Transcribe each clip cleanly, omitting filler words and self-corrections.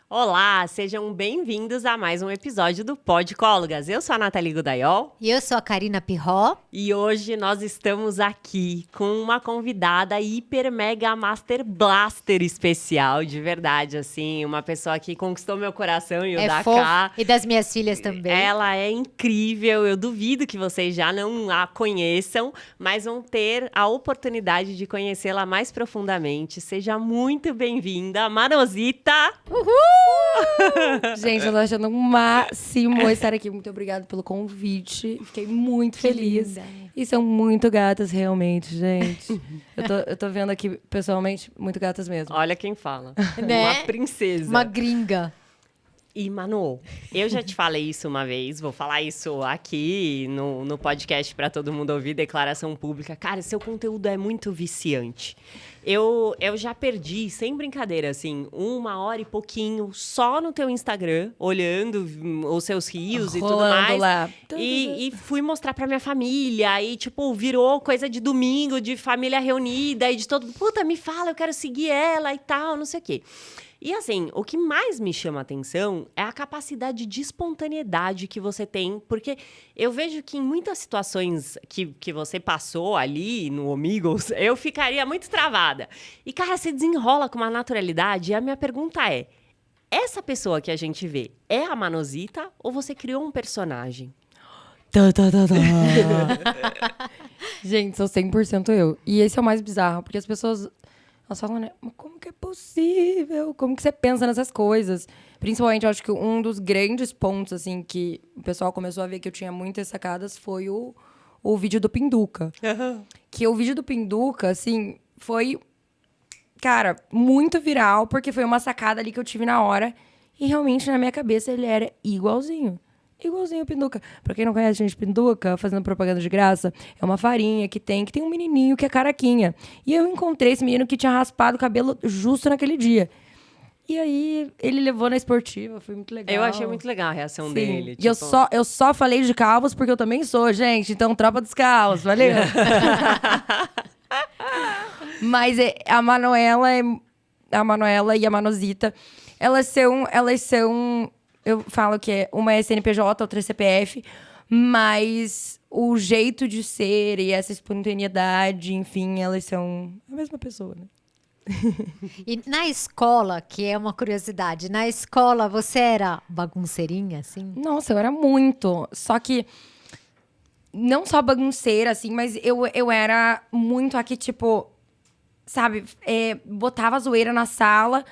Olá, sejam bem-vindos a mais um episódio do Podcólogas. Eu sou a Nathalie Godaiol. E eu sou a Karina Pirró. E hoje nós estamos aqui com uma convidada hiper mega master blaster especial, de verdade, assim, uma pessoa que conquistou meu coração e o da Cá. E das minhas filhas também. Ela é incrível, eu duvido que vocês já não a conheçam, mas vão ter a oportunidade de conhecê-la mais profundamente. Seja muito bem-vinda, Manozita! Uhul! Gente, eu tô achando um máximo estar aqui. Muito obrigada pelo convite. Fiquei muito feliz. Linda. E são muito gatas, realmente, gente. Eu tô vendo aqui, pessoalmente, muito gatas mesmo. Olha quem fala. Né? Uma princesa. Uma gringa. E, Manu, eu já te falei isso uma vez, vou falar isso aqui no podcast pra todo mundo ouvir, declaração pública. Cara, seu conteúdo é muito viciante. Eu já perdi, sem brincadeira, assim, 1 hora e pouquinho só no teu Instagram, olhando os seus rios e tudo Rolando mais. lá. E fui mostrar pra minha família. E, tipo, virou coisa de domingo, de família reunida e de todo... Puta, me fala, eu quero seguir ela e tal, não sei o quê. E assim, o que mais me chama a atenção é a capacidade de espontaneidade que você tem, porque eu vejo que em muitas situações que você passou ali no Omegle, eu ficaria muito travada. E, cara, você desenrola com uma naturalidade, e a minha pergunta é, essa pessoa que a gente vê é a Manozita ou você criou um personagem? Gente, sou 100% eu. E esse é o mais bizarro, porque as pessoas... Elas falam, né? Mas como que é possível? Como que você pensa nessas coisas? Principalmente, eu acho que um dos grandes pontos, assim, que o pessoal começou a ver que eu tinha muitas sacadas foi o vídeo do Pinduca. Que o vídeo do Pinduca, assim, foi, cara, muito viral, porque foi uma sacada ali que eu tive na hora. E realmente, na minha cabeça, ele era igualzinho. Igualzinho o Pinduca. Pra quem não conhece, gente, Pinduca, fazendo propaganda de graça, é uma farinha que tem um menininho que é caraquinha. E eu encontrei esse menino que tinha raspado o cabelo justo naquele dia. E aí, ele levou na esportiva, foi muito legal. Eu achei muito legal a reação dele. E eu só falei de calvos porque eu também sou, gente. Então, tropa dos calvos, valeu? Mas a Manuela e a Manozita, elas são... Eu falo que uma é CNPJ, outra é CPF, mas o jeito de ser e essa espontaneidade, enfim, elas são a mesma pessoa, né? E na escola, que é uma curiosidade, na escola você era bagunceirinha, assim? Nossa, eu era muito. Só que não só bagunceira, assim, mas eu era muito aqui, tipo, sabe, botava zoeira na sala,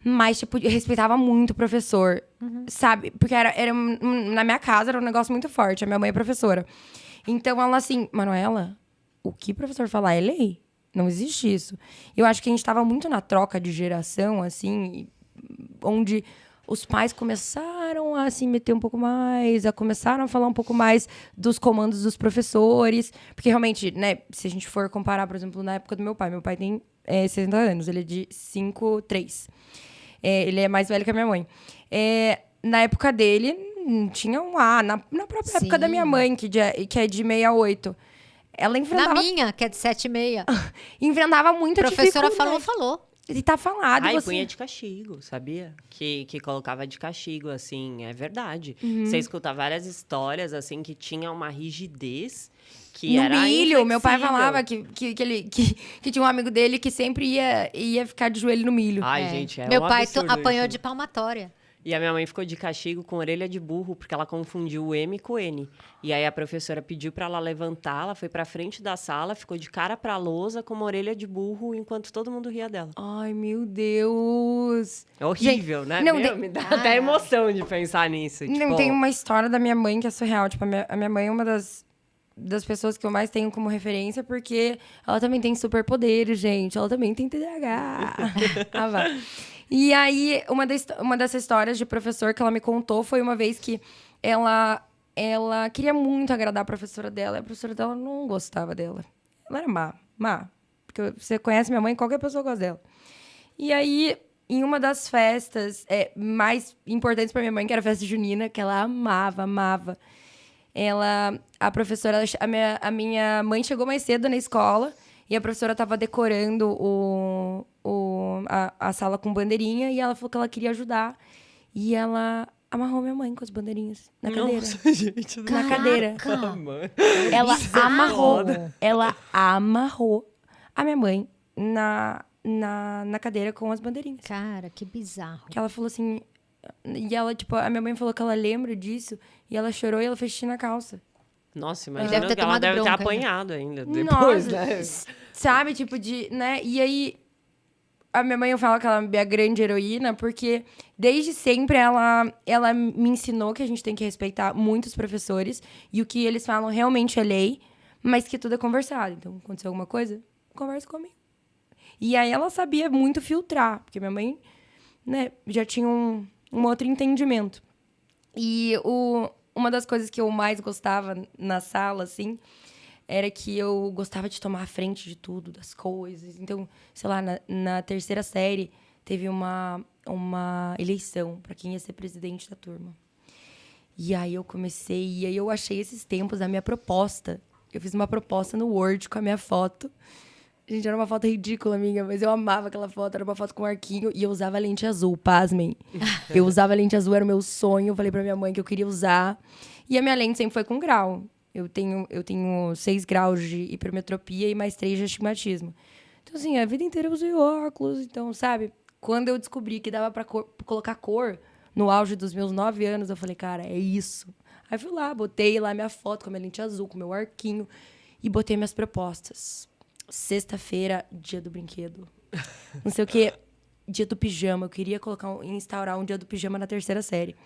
mas, tipo, eu respeitava muito o professor, sabe? Porque na minha casa era um negócio muito forte. A minha mãe é professora. Então, ela assim... Manuela, o que o professor falar é lei. Não existe isso. Eu acho que a gente tava muito na troca de geração, assim... Onde os pais começaram a se meter um pouco mais, começaram a falar um pouco mais dos comandos dos professores. Porque, realmente, né? Se a gente for comparar, por exemplo, na época do meu pai tem 60 anos. Ele é de 5'3". Ele é mais velho que a minha mãe. Na época dele, tinha um A. Na própria época da minha mãe, que é de 68. Ela enfrentava... Na minha, que é de 7,6. Enfrentava muita dificuldade. A professora falou. E tá falado. Ai, você... punha de castigo, sabia? Que colocava de castigo, assim, é verdade. Você escuta várias histórias, assim, que tinha uma rigidez que no era milho, meu pai inflexível. falava que tinha um amigo dele que sempre ia ficar de joelho no milho. Ai, gente, é Meu um pai absurdo apanhou isso. de palmatória. E a minha mãe ficou de castigo com orelha de burro, porque ela confundiu o M com o N. E aí a professora pediu pra ela levantar, ela foi pra frente da sala, ficou de cara pra lousa com uma orelha de burro, enquanto todo mundo ria dela. Ai, meu Deus. É horrível, né? não, Me dá até emoção de pensar nisso. Não, tipo... tem uma história da minha mãe que é surreal. Tipo, a minha mãe é uma das pessoas que eu mais tenho como referência, porque ela também tem superpoderes, gente. Ela também tem TDAH. Ah, vá. E aí, uma dessas histórias de professor que ela me contou foi uma vez que ela queria muito agradar a professora dela, e a professora dela não gostava dela. Ela era má. Porque você conhece minha mãe, qualquer pessoa gosta dela. E aí, em uma das festas mais importantes para minha mãe, que era a festa junina, que ela amava, a minha mãe chegou mais cedo na escola e a professora estava decorando a sala com bandeirinha e ela falou que ela queria ajudar. E ela amarrou minha mãe com as bandeirinhas na cadeira. Nossa, gente. Na cadeira. Caraca. Mãe. Ela bizarro. amarrou a minha mãe na cadeira com as bandeirinhas. Cara, que bizarro. Que ela falou assim... E ela, tipo, a minha mãe falou que ela lembra disso. E ela chorou e ela fez xixi na calça. Nossa, Deve imagina ter que ela tomado deve ter bronca, né? apanhado ainda depois, Nossa, né? sabe? Tipo, né? E aí... A minha mãe, eu falo que ela é a grande heroína, porque desde sempre ela me ensinou que a gente tem que respeitar muitos professores e o que eles falam realmente é lei, mas que tudo é conversado. Então, aconteceu alguma coisa, conversa comigo. E aí ela sabia muito filtrar, porque minha mãe, né, já tinha um outro entendimento. E uma das coisas que eu mais gostava na sala, assim, era que eu gostava de tomar a frente de tudo, das coisas. Então, sei lá, na terceira série, teve uma eleição para quem ia ser presidente da turma. E aí e aí eu achei esses tempos a minha proposta. Eu fiz uma proposta no Word com a minha foto. Gente, era uma foto ridícula minha, mas eu amava aquela foto. Era uma foto com um arquinho e eu usava lente azul, pasmem. Eu usava lente azul, era o meu sonho. Eu falei pra minha mãe que eu queria usar. E a minha lente sempre foi com grau. Eu tenho 6 graus de hipermetropia e mais 3 de astigmatismo. Então, assim, a vida inteira eu usei óculos. Então, sabe? Quando eu descobri que dava pra colocar cor no auge dos meus 9 anos, eu falei, cara, é isso. Aí fui lá, botei lá minha foto com a minha lente azul, com o meu arquinho. E botei minhas propostas. Sexta-feira, dia do brinquedo. Não sei o quê, dia do pijama. Eu queria instaurar um dia do pijama na terceira série.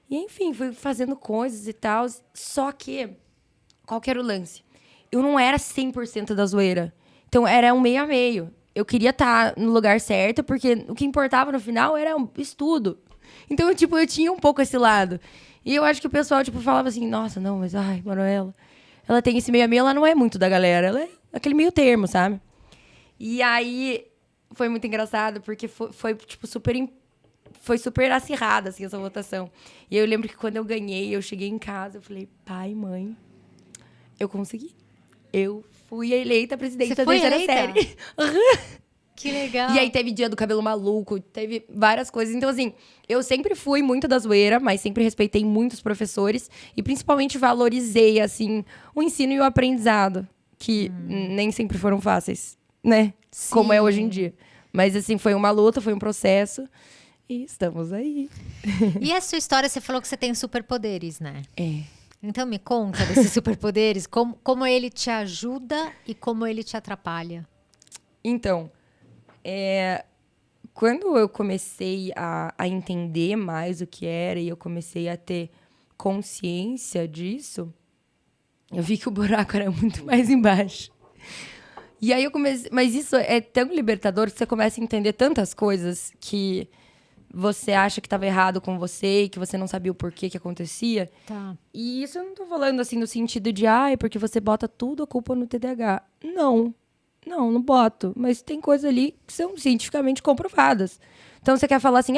E, enfim, fui fazendo coisas e tal. Só que... Qual que era o lance? Eu não era 100% da zoeira. Então, era um meio a meio. Eu queria estar no lugar certo, porque o que importava no final era o estudo. Então, eu tinha um pouco esse lado. E eu acho que o pessoal, falava assim, nossa, não, mas, ai, Manuela, ela tem esse meio a meio, ela não é muito da galera. Ela é aquele meio termo, sabe? E aí, foi muito engraçado, porque foi super acirrada, assim, essa votação. E eu lembro que quando eu ganhei, eu cheguei em casa, eu falei, pai, mãe, eu consegui. Eu fui eleita presidente da terceira série. Que legal. E aí teve dia do cabelo maluco, teve várias coisas. Então, assim, eu sempre fui muito da zoeira, mas sempre respeitei muitos professores. E principalmente valorizei, assim, o ensino e o aprendizado. Que nem sempre foram fáceis, né? Sim. Como é hoje em dia. Mas, assim, foi uma luta, foi um processo. E estamos aí. E a sua história, você falou que você tem superpoderes, né? É. Então me conta desses superpoderes, como ele te ajuda e como ele te atrapalha. Então, quando eu comecei a entender mais o que era e eu comecei a ter consciência disso, eu vi que o buraco era muito mais embaixo. E aí eu comecei... Mas isso é tão libertador que você começa a entender tantas coisas que você acha que estava errado com você e que você não sabia o porquê que acontecia. Tá. E isso eu não tô falando assim no sentido de, porque você bota tudo a culpa no TDAH. Não boto. Mas tem coisas ali que são cientificamente comprovadas. Então você quer falar assim,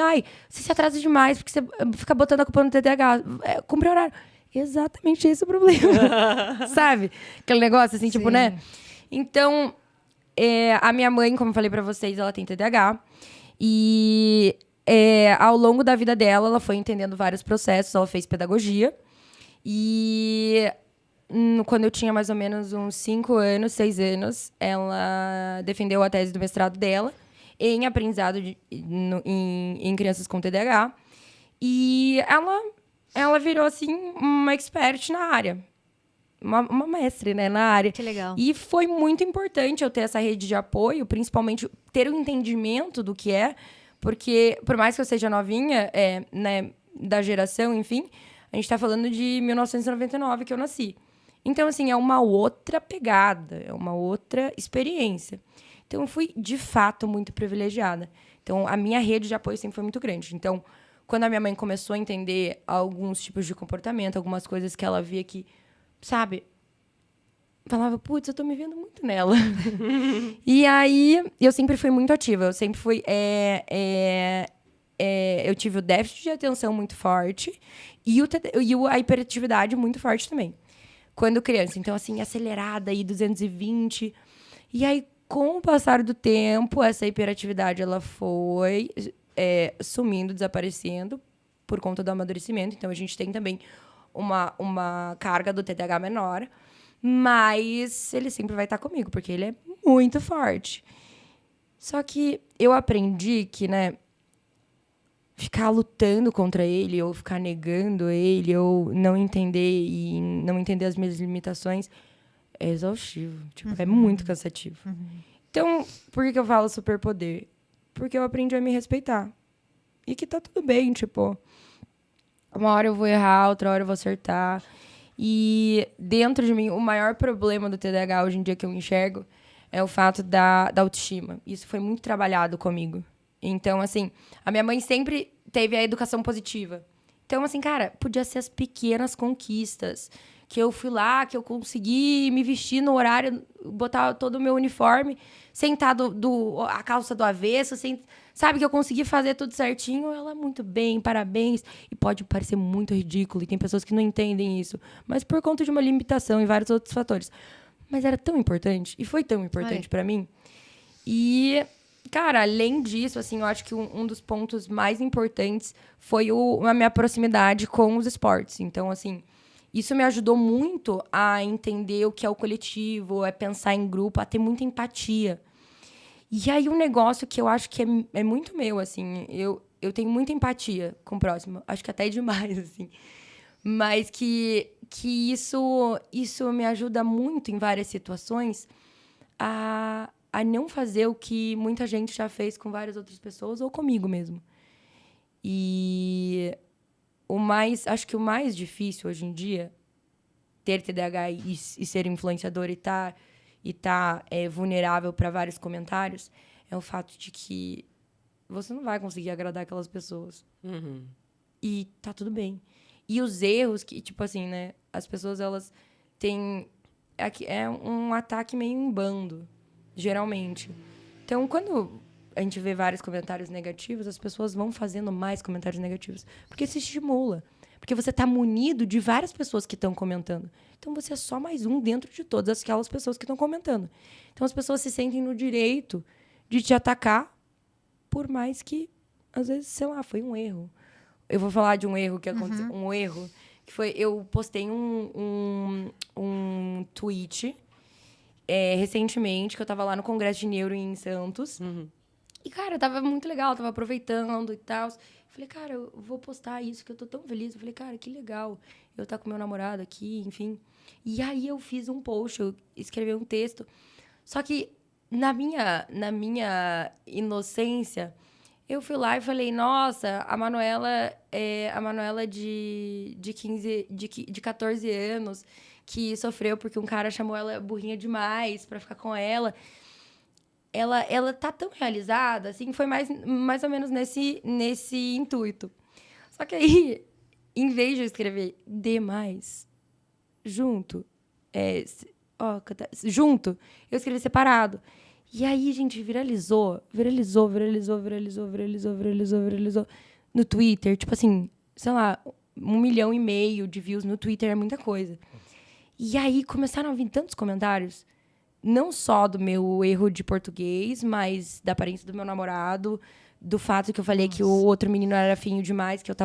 você se atrasa demais porque você fica botando a culpa no TDAH. Cumpre horário. Exatamente esse é o problema. Sabe? Aquele negócio assim, Sim. né? Então, a minha mãe, como eu falei pra vocês, ela tem TDAH. E... ao longo da vida dela, ela foi entendendo vários processos. Ela fez pedagogia. E quando eu tinha mais ou menos uns 5 anos, 6 anos, ela defendeu a tese do mestrado dela em aprendizado em crianças com TDAH. E ela virou, assim, uma expert na área. Uma mestre, né, na área. Que legal. E foi muito importante eu ter essa rede de apoio, principalmente ter um entendimento do que é. Porque, por mais que eu seja novinha, né, da geração, enfim, a gente tá falando de 1999 que eu nasci. Então, assim, é uma outra pegada, é uma outra experiência. Então, eu fui, de fato, muito privilegiada. Então, a minha rede de apoio sempre foi muito grande. Então, quando a minha mãe começou a entender alguns tipos de comportamento, algumas coisas que ela via que, sabe, falava, putz, eu tô me vendo muito nela. E aí, eu sempre fui muito ativa. Eu sempre fui... eu tive o déficit de atenção muito forte e a hiperatividade muito forte também. Quando criança. Então, assim, acelerada, aí 220. E aí, com o passar do tempo, essa hiperatividade, ela foi sumindo, desaparecendo. por conta do amadurecimento. Então, a gente tem também uma carga do TDAH menor. Mas ele sempre vai estar comigo, porque ele é muito forte. Só que eu aprendi que, né, ficar lutando contra ele, ou ficar negando ele, ou não entender e não entender as minhas limitações, é exaustivo. Tipo, é muito cansativo. Então, por que eu falo superpoder? Porque eu aprendi a me respeitar. E que tá tudo bem, tipo... Uma hora eu vou errar, outra hora eu vou acertar. E dentro de mim, o maior problema do TDAH hoje em dia que eu enxergo é o fato da autoestima. Isso foi muito trabalhado comigo. Então, assim, a minha mãe sempre teve a educação positiva. Então, assim, cara, podia ser as pequenas conquistas. Que eu fui lá, que eu consegui me vestir no horário, botar todo o meu uniforme, sentar a calça do avesso, sabe, que eu consegui fazer tudo certinho. Ela, muito bem, parabéns. E pode parecer muito ridículo, e tem pessoas que não entendem isso. Mas por conta de uma limitação e vários outros fatores. Mas era tão importante, e foi tão importante pra mim. E... Cara, além disso, assim, eu acho que um dos pontos mais importantes foi a minha proximidade com os esportes. Então, assim, isso me ajudou muito a entender o que é o coletivo, a pensar em grupo, a ter muita empatia. E aí, um negócio que eu acho que é muito meu, assim, eu tenho muita empatia com o próximo. Acho que até demais, assim. Mas que isso me ajuda muito em várias situações a não fazer o que muita gente já fez com várias outras pessoas ou comigo mesmo. E acho que o mais difícil hoje em dia, ter TDAH e ser influenciador e tá vulnerável para vários comentários, é o fato de que você não vai conseguir agradar aquelas pessoas. E tá tudo bem. E os erros que, tipo assim, né? As pessoas, elas têm... É um ataque meio em bando. Geralmente. Então, quando a gente vê vários comentários negativos, as pessoas vão fazendo mais comentários negativos. Porque isso estimula. Porque você está munido de várias pessoas que estão comentando. Então, você é só mais um dentro de todas aquelas pessoas que estão comentando. Então, as pessoas se sentem no direito de te atacar, por mais que, às vezes, sei lá, foi um erro. Eu vou falar de um erro que aconteceu. Um erro que foi... Eu postei um tweet... recentemente, que eu tava lá no Congresso de Neuro em Santos. E, cara, tava muito legal, tava aproveitando e tal. Falei, cara, eu vou postar isso, que eu tô tão feliz. Eu falei, cara, que legal eu tá com meu namorado aqui, enfim. E aí eu fiz um post, eu escrevi um texto. Só que, na minha inocência, eu fui lá e falei, nossa, a Manuela de 14 anos... que sofreu porque um cara chamou ela burrinha demais pra ficar com ela. Ela tá tão realizada, assim, foi mais ou menos nesse intuito. Só que aí, em vez de eu escrever demais, junto, eu escrevi separado. E aí, gente, viralizou no Twitter. Tipo assim, sei lá, 1,5 milhão de views no Twitter é muita coisa. E aí começaram a vir tantos comentários, não só do meu erro de português, mas da aparência do meu namorado, do fato que eu falei que o outro menino era feinho demais, que eu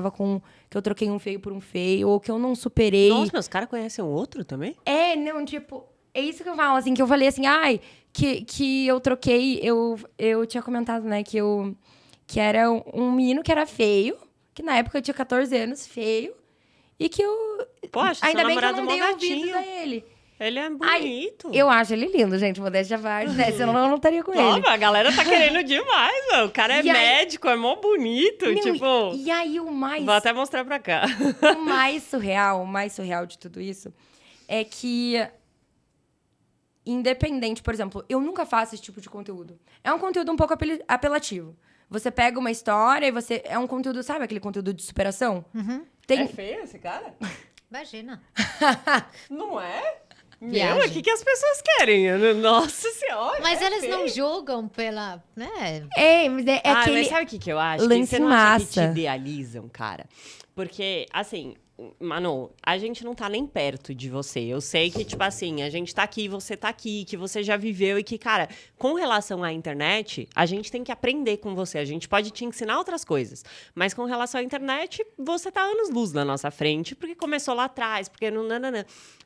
troquei um feio por um feio, ou que eu não superei. Nossa, mas os caras conhecem o outro também? Não, tipo, é isso que eu falo, assim, que eu falei assim, que eu troquei, eu tinha comentado, né, que era um menino que era feio, que na época eu tinha 14 anos, feio, e que eu... Poxa, ainda seu bem que eu namorado não dei mó ouvidos gatinho. a ele. Ele é bonito. Eu acho ele lindo, gente. Modéstia à parte, né? Senão eu não estaria com Ó, ele. a galera tá querendo demais, mano. O cara é médico, é mó bonito. Não, tipo... E aí o mais... Vou até mostrar pra cá. O mais surreal de tudo isso é que... Independente, por exemplo, eu nunca faço esse tipo de conteúdo. É um conteúdo um pouco apelativo. Você pega uma história e você... É um conteúdo, sabe aquele conteúdo de superação? É feio esse cara? Imagina. Não é? Viagem. Meu, o que as pessoas querem? Nossa Senhora. Mas é eles feio. não julgam pela... né? Mas é Mas aquele... sabe o que eu acho? lance Que você não acha que te massa. idealizam, cara? Porque, assim, Manu, a gente não tá nem perto de você. Eu sei que, tipo assim, a gente tá aqui, você tá aqui, que você já viveu e que, cara, com relação à internet, a gente tem que aprender com você. A gente pode te ensinar outras coisas. Mas com relação à internet, você tá anos-luz na nossa frente, porque começou lá atrás, porque não.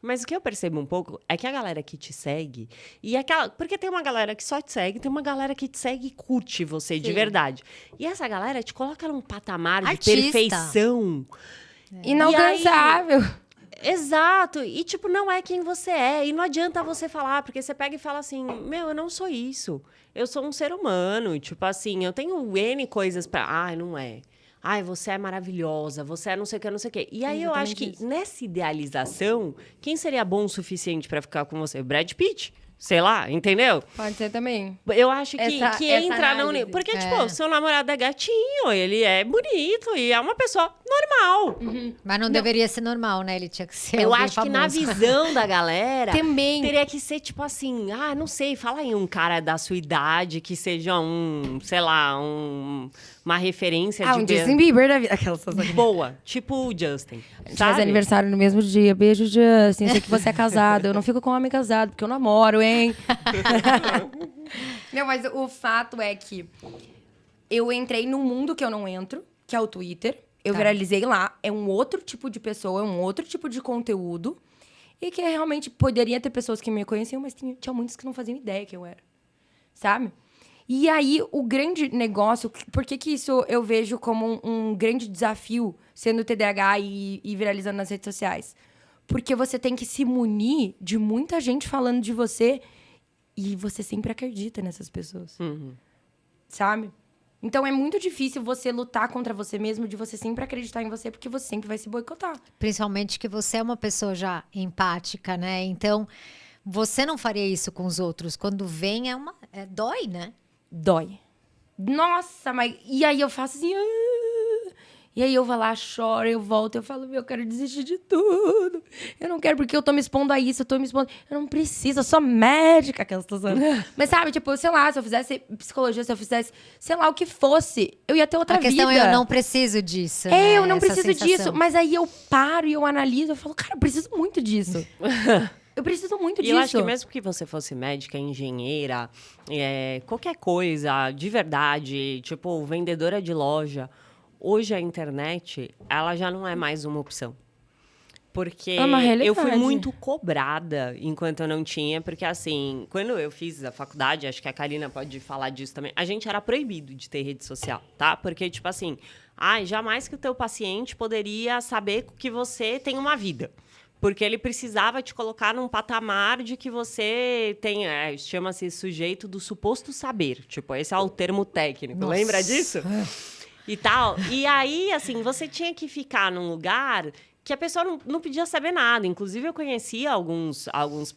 Mas o que eu percebo um pouco é que a galera que te segue, e aquela. Porque tem uma galera que só te segue, tem uma galera que te segue e curte você de verdade. E essa galera te coloca num patamar de Artista. perfeição. Inalcançável. Exato. E, tipo, não é quem você é. E não adianta você falar, porque você pega e fala assim, meu, eu não sou isso. Eu sou um ser humano. Tipo assim, eu tenho N coisas pra... Ai, não é. Ai, você é maravilhosa. Você é não sei o que, não sei o que. E aí eu acho que nessa idealização, quem seria bom o suficiente pra ficar com você? Brad Pitt? Sei lá, entendeu? Pode ser também. Eu acho que Essa entra na análise. Porque, tipo, seu namorado é gatinho, ele é bonito e é uma pessoa normal. Mas não deveria ser normal, né? Ele tinha que ser Eu alguém acho que na famoso. visão da galera Também. teria que ser tipo assim, não sei, fala aí um cara da sua idade que seja sei lá, uma referência de Justin Bieber da vida. Aquelas boa, tipo o Justin, faz sabe? aniversário no mesmo dia. Beijo, Justin. Eu sei que você é casado. Eu não fico com homem casado, porque eu namoro, hein? Não, mas o fato é que eu entrei num mundo que eu não entro, que é o Twitter. Eu viralizei lá. É um outro tipo de pessoa, é um outro tipo de conteúdo. E que realmente poderia ter pessoas que me conheciam, mas tinha muitos que não faziam ideia que eu era. Sabe? E aí, o grande negócio... Por que isso eu vejo como um grande desafio sendo TDAH e viralizando nas redes sociais? Porque você tem que se munir de muita gente falando de você e você sempre acredita nessas pessoas. Sabe? Então, é muito difícil você lutar contra você mesmo, de você sempre acreditar em você, porque você sempre vai se boicotar. Principalmente que você é uma pessoa já empática, né? Então, você não faria isso com os outros. Quando vem, dói, né? Dói. Nossa, mas... E aí eu faço assim... E aí eu vou lá, choro, eu volto, eu falo, eu quero desistir de tudo. Eu não quero, porque eu tô me expondo a isso, eu tô me expondo... Eu não preciso, eu sou médica, aquela situação. Mas sabe, tipo, sei lá, se eu fizesse psicologia, se eu fizesse, sei lá, o que fosse, eu ia ter outra vida. A questão é, eu não preciso disso, né? Eu não Essa preciso sensação. disso. Mas aí eu paro e eu analiso, eu falo, cara, eu preciso muito disso. Eu preciso muito E disso. eu acho que mesmo que você fosse médica, engenheira, qualquer coisa, de verdade, tipo, vendedora de loja, hoje a internet, ela já não é mais uma opção. Porque É uma realidade. eu fui muito cobrada enquanto eu não tinha, porque assim, quando eu fiz a faculdade, acho que a Karina pode falar disso também, a gente era proibido de ter rede social, tá? Porque, tipo assim, jamais que o teu paciente poderia saber que você tem uma vida. Porque ele precisava te colocar num patamar de que você tem... chama-se sujeito do suposto saber. Tipo, esse é o termo técnico. Nossa. Lembra disso? E tal. E aí, assim, você tinha que ficar num lugar que a pessoa não podia saber nada. Inclusive, eu conhecia alguns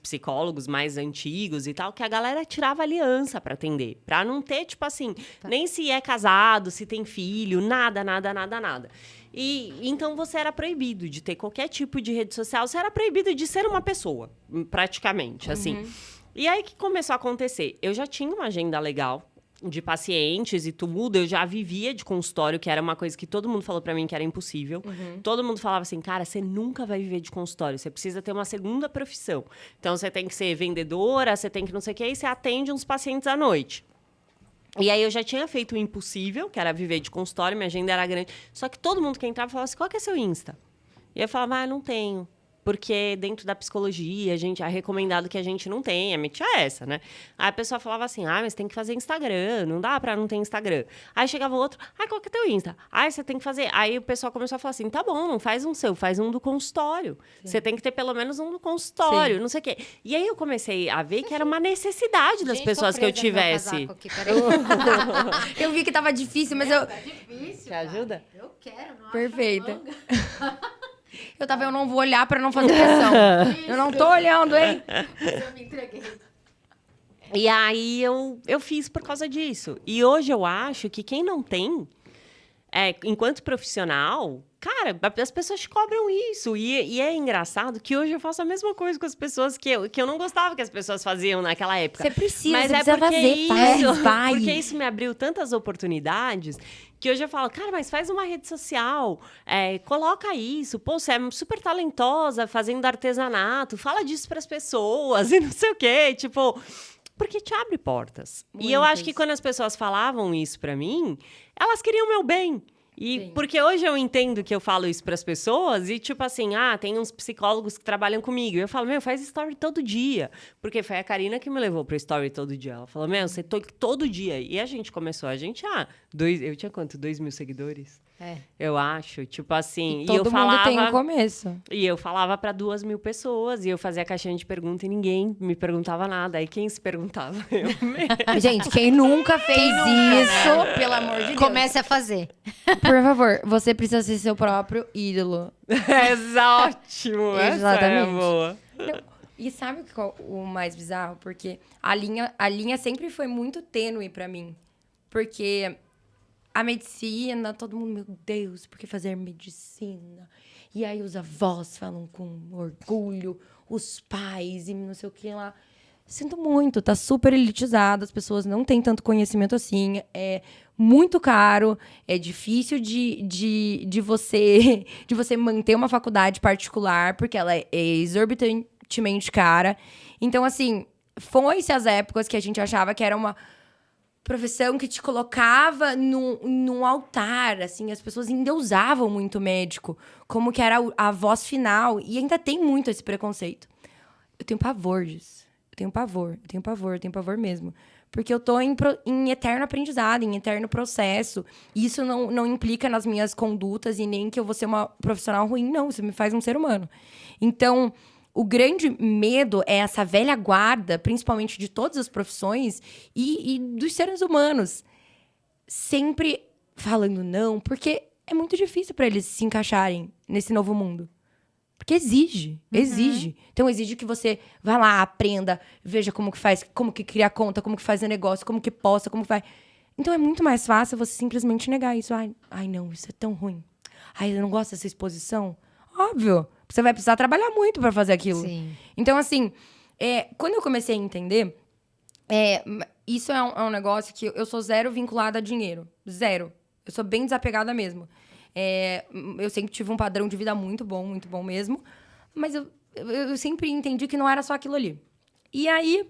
psicólogos mais antigos e tal, que a galera tirava aliança pra atender. Pra não ter, tipo assim, nem se é casado, se tem filho, nada. E então você era proibido de ter qualquer tipo de rede social, você era proibido de ser uma pessoa, praticamente, assim. E aí que começou a acontecer? Eu já tinha uma agenda legal de pacientes e tudo, eu já vivia de consultório, que era uma coisa que todo mundo falou pra mim que era impossível. Todo mundo falava assim, cara, você nunca vai viver de consultório, você precisa ter uma segunda profissão. Então, você tem que ser vendedora, você tem que não sei o quê, e você atende uns pacientes à noite. E aí, eu já tinha feito o impossível, que era viver de consultório, minha agenda era grande. Só que todo mundo que entrava falava assim, qual que é seu Insta? E eu falava, não tenho. Porque dentro da psicologia, é recomendado que a gente não tenha. A mente é essa, né? Aí a pessoa falava assim, mas tem que fazer Instagram. Não dá pra não ter Instagram. Aí chegava outro, qual que é teu Insta? Você tem que fazer. Aí o pessoal começou a falar assim, tá bom, não faz um seu, faz um do consultório. Você tem que ter pelo menos um do consultório, não sei o quê. E aí eu comecei a ver que era uma necessidade das pessoas que eu tivesse. Eu vi que tava difícil, mas eu... Tá difícil, Te ajuda? Eu quero, não. Perfeita. Eu não vou olhar pra não fazer pressão. Eu não tô olhando, hein? Eu me entreguei. E aí eu fiz por causa disso. E hoje eu acho que quem não tem, enquanto profissional, cara, as pessoas te cobram isso. E é engraçado que hoje eu faço a mesma coisa com as pessoas que eu não gostava que as pessoas faziam naquela época. Você precisa, Mas você precisa porque fazer, isso, vai. porque isso me abriu tantas oportunidades Que hoje eu falo, cara, mas faz uma rede social, coloca isso, pô, você é super talentosa fazendo artesanato, fala disso pras pessoas e não sei o quê, tipo... Porque te abre portas. E eu acho que quando as pessoas falavam isso pra mim, elas queriam o meu bem. E Sim. porque hoje eu entendo que eu falo isso pras pessoas e, tipo assim, tem uns psicólogos que trabalham comigo. E eu falo, faz story todo dia. Porque foi a Karina que me levou pro story todo dia. Ela falou, você todo dia. E a gente começou, eu tinha quanto? 2.000 seguidores? Eu acho, tipo assim... E todo mundo tem um começo. E eu falava pra 2.000 pessoas, e eu fazia caixinha de pergunta e ninguém me perguntava nada. Aí quem se perguntava? Eu mesmo. Gente, quem nunca fez isso, pelo amor de Deus. Comece a fazer. Por favor, você precisa ser seu próprio ídolo. Ótimo, essa é Exatamente. boa. E sabe qual o mais bizarro? Porque a linha sempre foi muito tênue pra mim. Porque a medicina, todo mundo, meu Deus, por que fazer medicina? E aí os avós falam com orgulho, os pais e não sei o que lá. Sinto muito, tá super elitizado, as pessoas não têm tanto conhecimento assim, é muito caro, é difícil de você manter uma faculdade particular, porque ela é exorbitantemente cara. Então, assim, foi-se as épocas que a gente achava que era uma profissão que te colocava num altar, assim, as pessoas endeusavam muito o médico, como que era a voz final, e ainda tem muito esse preconceito. Eu tenho pavor disso. Eu tenho pavor mesmo. Porque eu tô em eterno aprendizado, em eterno processo. E isso não implica nas minhas condutas e nem que eu vou ser uma profissional ruim, não. Isso me faz um ser humano. Então, o grande medo é essa velha guarda, principalmente de todas as profissões e dos seres humanos, sempre falando não, porque é muito difícil para eles se encaixarem nesse novo mundo. Porque exige. Então, exige que você vá lá, aprenda, veja como que faz, como que cria conta, como que faz o negócio, como que posta, como que faz. Então, é muito mais fácil você simplesmente negar isso. Ai, não, isso é tão ruim. Ai, eu não gosto dessa exposição. Óbvio. Você vai precisar trabalhar muito para fazer aquilo. Sim. Então, assim, quando eu comecei a entender, isso é um negócio que eu sou zero vinculada a dinheiro. Zero. Eu sou bem desapegada mesmo. Eu sempre tive um padrão de vida muito bom mesmo. Mas eu sempre entendi que não era só aquilo ali. E aí,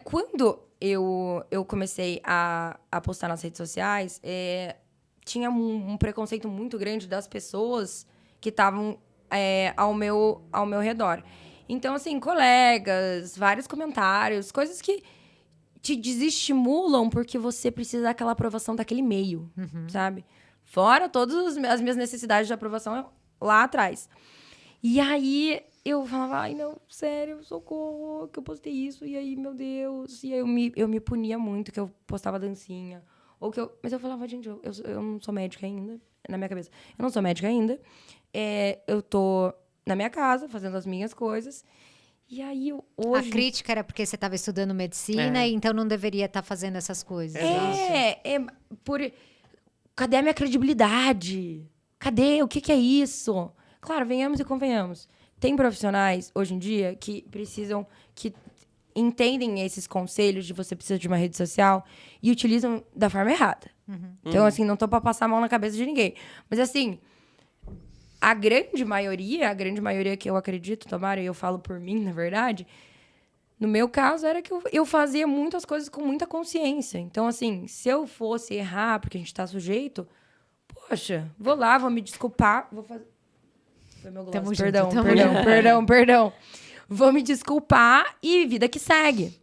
quando eu comecei a postar nas redes sociais, tinha um preconceito muito grande das pessoas que estavam ao meu redor. Então, assim, colegas, vários comentários, coisas que te desestimulam porque você precisa daquela aprovação daquele meio, sabe? Fora todas as minhas necessidades de aprovação lá atrás. E aí, eu falava, ai, não, sério, socorro, que eu postei isso. E aí, meu Deus. E aí, eu me punia muito, que eu postava dancinha. Mas eu falava, gente, eu não sou médica ainda, na minha cabeça. Eu não sou médica ainda. Eu tô na minha casa, fazendo as minhas coisas. E aí, hoje... A crítica era porque você estava estudando medicina, e então não deveria estar fazendo essas coisas. Cadê a minha credibilidade? Cadê? O que é isso? Claro, venhamos e convenhamos. Tem profissionais, hoje em dia, que precisam... que entendem esses conselhos de você precisa de uma rede social e utilizam da forma errada. Então, assim, não tô pra passar a mão na cabeça de ninguém. Mas, assim... A grande maioria que eu acredito, Tamara, e eu falo por mim, na verdade, no meu caso, era que eu fazia muitas coisas com muita consciência. Então, assim, se eu fosse errar, porque a gente tá sujeito, poxa, vou lá, vou me desculpar, vou fazer... Foi meu gloss, perdão. Vou me desculpar e vida que segue.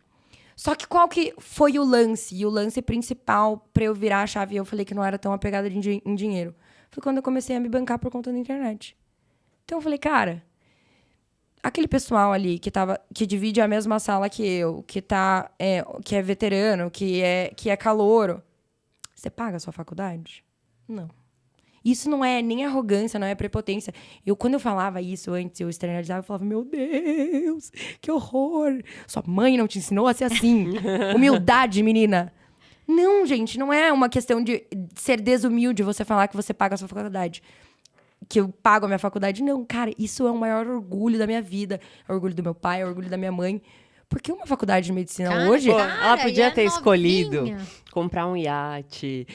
Só que qual que foi o lance? E o lance principal pra eu virar a chave, eu falei que não era tão apegada em dinheiro. Foi quando eu comecei a me bancar por conta da internet. Então, eu falei, cara, aquele pessoal ali que divide a mesma sala que eu, que é veterano, que é calouro, você paga a sua faculdade? Não. Isso não é nem arrogância, não é prepotência. Quando eu falava isso antes, eu externalizava, eu falava, meu Deus, que horror. Sua mãe não te ensinou a ser assim. Humildade, menina. Não, gente, não é uma questão de ser desumilde você falar que você paga a sua faculdade. Que eu pago a minha faculdade. Não, cara, isso é o maior orgulho da minha vida. É o orgulho do meu pai, é o orgulho da minha mãe. Porque uma faculdade de medicina hoje... ela podia ter escolhido comprar um iate,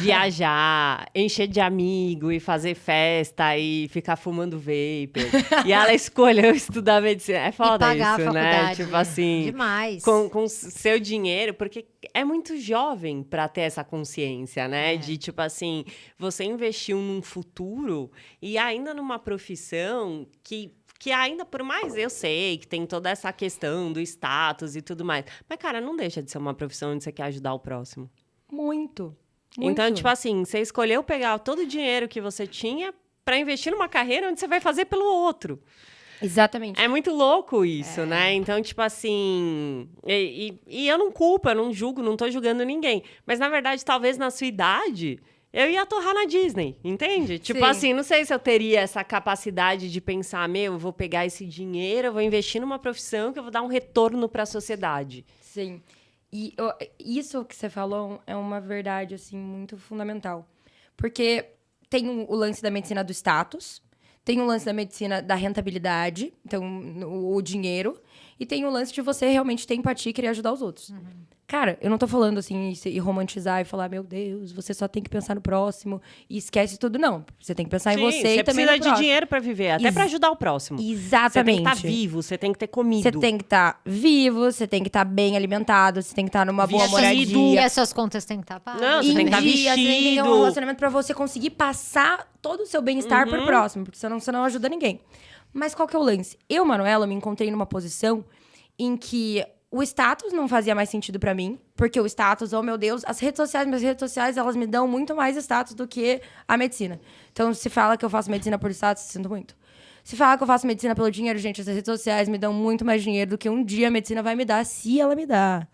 viajar, encher de amigo e fazer festa e ficar fumando vapor. E ela escolheu estudar medicina. É foda E pagar isso, a né? faculdade. Tipo assim, Demais. com seu dinheiro, porque é muito jovem pra ter essa consciência, né? De, tipo assim, você investiu num futuro e ainda numa profissão que ainda, por mais eu sei que tem toda essa questão do status e tudo mais, mas, cara, não deixa de ser uma profissão onde você quer ajudar o próximo. Muito. Então, tipo assim, você escolheu pegar todo o dinheiro que você tinha pra investir numa carreira onde você vai fazer pelo outro. Exatamente. É muito louco isso, né? Então, tipo assim... E eu não culpo, eu não julgo, não tô julgando ninguém. Mas, na verdade, talvez na sua idade... Eu ia torrar na Disney, entende? Tipo Sim. assim, não sei se eu teria essa capacidade de pensar, eu vou pegar esse dinheiro, eu vou investir numa profissão que eu vou dar um retorno para a sociedade. Sim. E isso que você falou é uma verdade, assim, muito fundamental. Porque tem o lance da medicina do status, tem o lance da medicina da rentabilidade, então o dinheiro, e tem o lance de você realmente ter empatia e querer ajudar os outros. Cara, eu não tô falando assim, e romantizar e falar, meu Deus, você só tem que pensar no próximo e esquece tudo, não. Você tem que pensar em você e também no precisa de próximo. dinheiro para viver, até para ajudar o próximo. Exatamente. Você tem que estar vivo, você tem que ter comido. Você tem que estar vivo, você tem que estar bem alimentado, você tem que estar numa boa Vestido. E moradia. as suas contas têm que estar pagas. Não, você tem que estar Você tem que ter vestido. um relacionamento pra você conseguir passar todo o seu bem-estar pro próximo, porque senão você não ajuda ninguém. Mas qual que é o lance? Eu, Manuela, me encontrei numa posição em que o status não fazia mais sentido pra mim, porque o status, oh meu Deus, minhas redes sociais, elas me dão muito mais status do que a medicina. Então, se fala que eu faço medicina por status, sinto muito. Se fala que eu faço medicina pelo dinheiro, gente, as redes sociais me dão muito mais dinheiro do que um dia a medicina vai me dar, se ela me dá.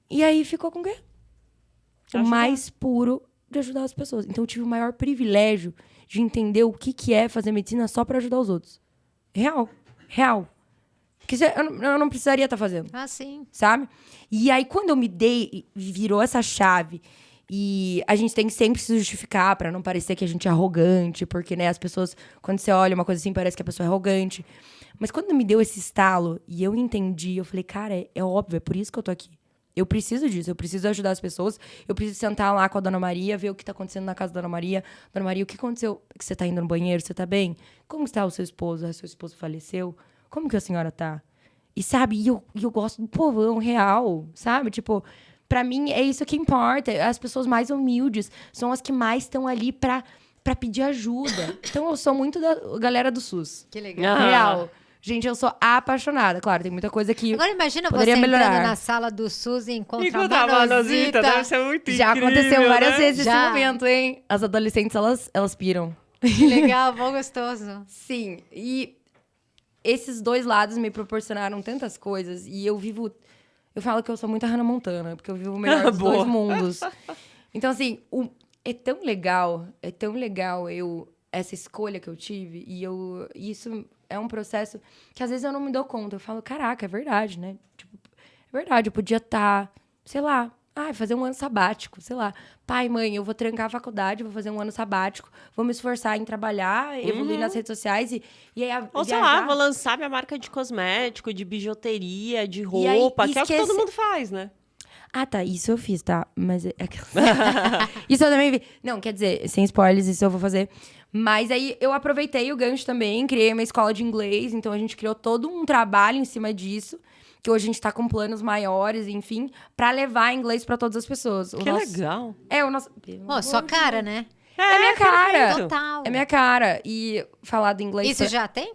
E aí ficou com o quê? O mais puro de ajudar as pessoas. Então, eu tive o maior privilégio de entender o que é fazer medicina só pra ajudar os outros. Real. Porque eu não precisaria estar fazendo, Ah, sim. sabe? E aí, quando eu me dei, virou essa chave. E a gente tem que sempre se justificar pra não parecer que a gente é arrogante. Porque, né, as pessoas, quando você olha uma coisa assim, parece que a pessoa é arrogante. Mas quando me deu esse estalo e eu entendi, eu falei, cara, é óbvio, é por isso que eu tô aqui. Eu preciso disso, eu preciso ajudar as pessoas. Eu preciso sentar lá com a Dona Maria, ver o que tá acontecendo na casa da Dona Maria. Dona Maria, o que aconteceu? Que você tá indo no banheiro, você tá bem? Como está o seu esposo? Seu esposo faleceu? Como que a senhora tá? E sabe, eu gosto do povão real, sabe? Tipo, pra mim é isso que importa. As pessoas mais humildes são as que mais estão ali pra pedir ajuda. Então eu sou muito da galera do SUS. Que legal. Ah. Real. Gente, eu sou apaixonada. Claro, tem muita coisa que Agora imagina você poderia melhorar. entrando na sala do SUS e encontra Encontrar a a Manozita, deve Manozita. ser muito Já incrível, aconteceu várias né? vezes esse Já. momento, hein? As adolescentes, elas piram. Que legal, bom gostoso. Sim, e esses dois lados me proporcionaram tantas coisas. E eu falo que eu sou muito a Hannah Montana, porque eu vivo o melhor dos Boa. dois mundos. Então, assim, é tão legal essa escolha que eu tive. E isso é um processo que às vezes eu não me dou conta. Eu falo, caraca, é verdade, né? Tipo, é verdade, eu podia estar, sei lá, fazer um ano sabático, sei lá. Pai, mãe, eu vou trancar a faculdade, vou fazer um ano sabático, vou me esforçar em trabalhar, evoluir nas redes sociais e aí Ou sei lá, vou lançar minha marca de cosmético, de bijuteria, de E aí, roupa, que é o que esquece- todo mundo faz, né? Ah, tá, isso eu fiz, tá? Mas isso eu também vi. Não, quer dizer, sem spoilers, isso eu vou fazer. Mas aí eu aproveitei o gancho também, criei uma escola de inglês, então a gente criou todo um trabalho em cima disso, que hoje a gente tá com planos maiores, enfim, pra levar inglês pra todas as pessoas. Que legal. É, o nosso... Pô, sua cara, né? É minha cara. Total. É minha cara. E falar do inglês... Isso já tem?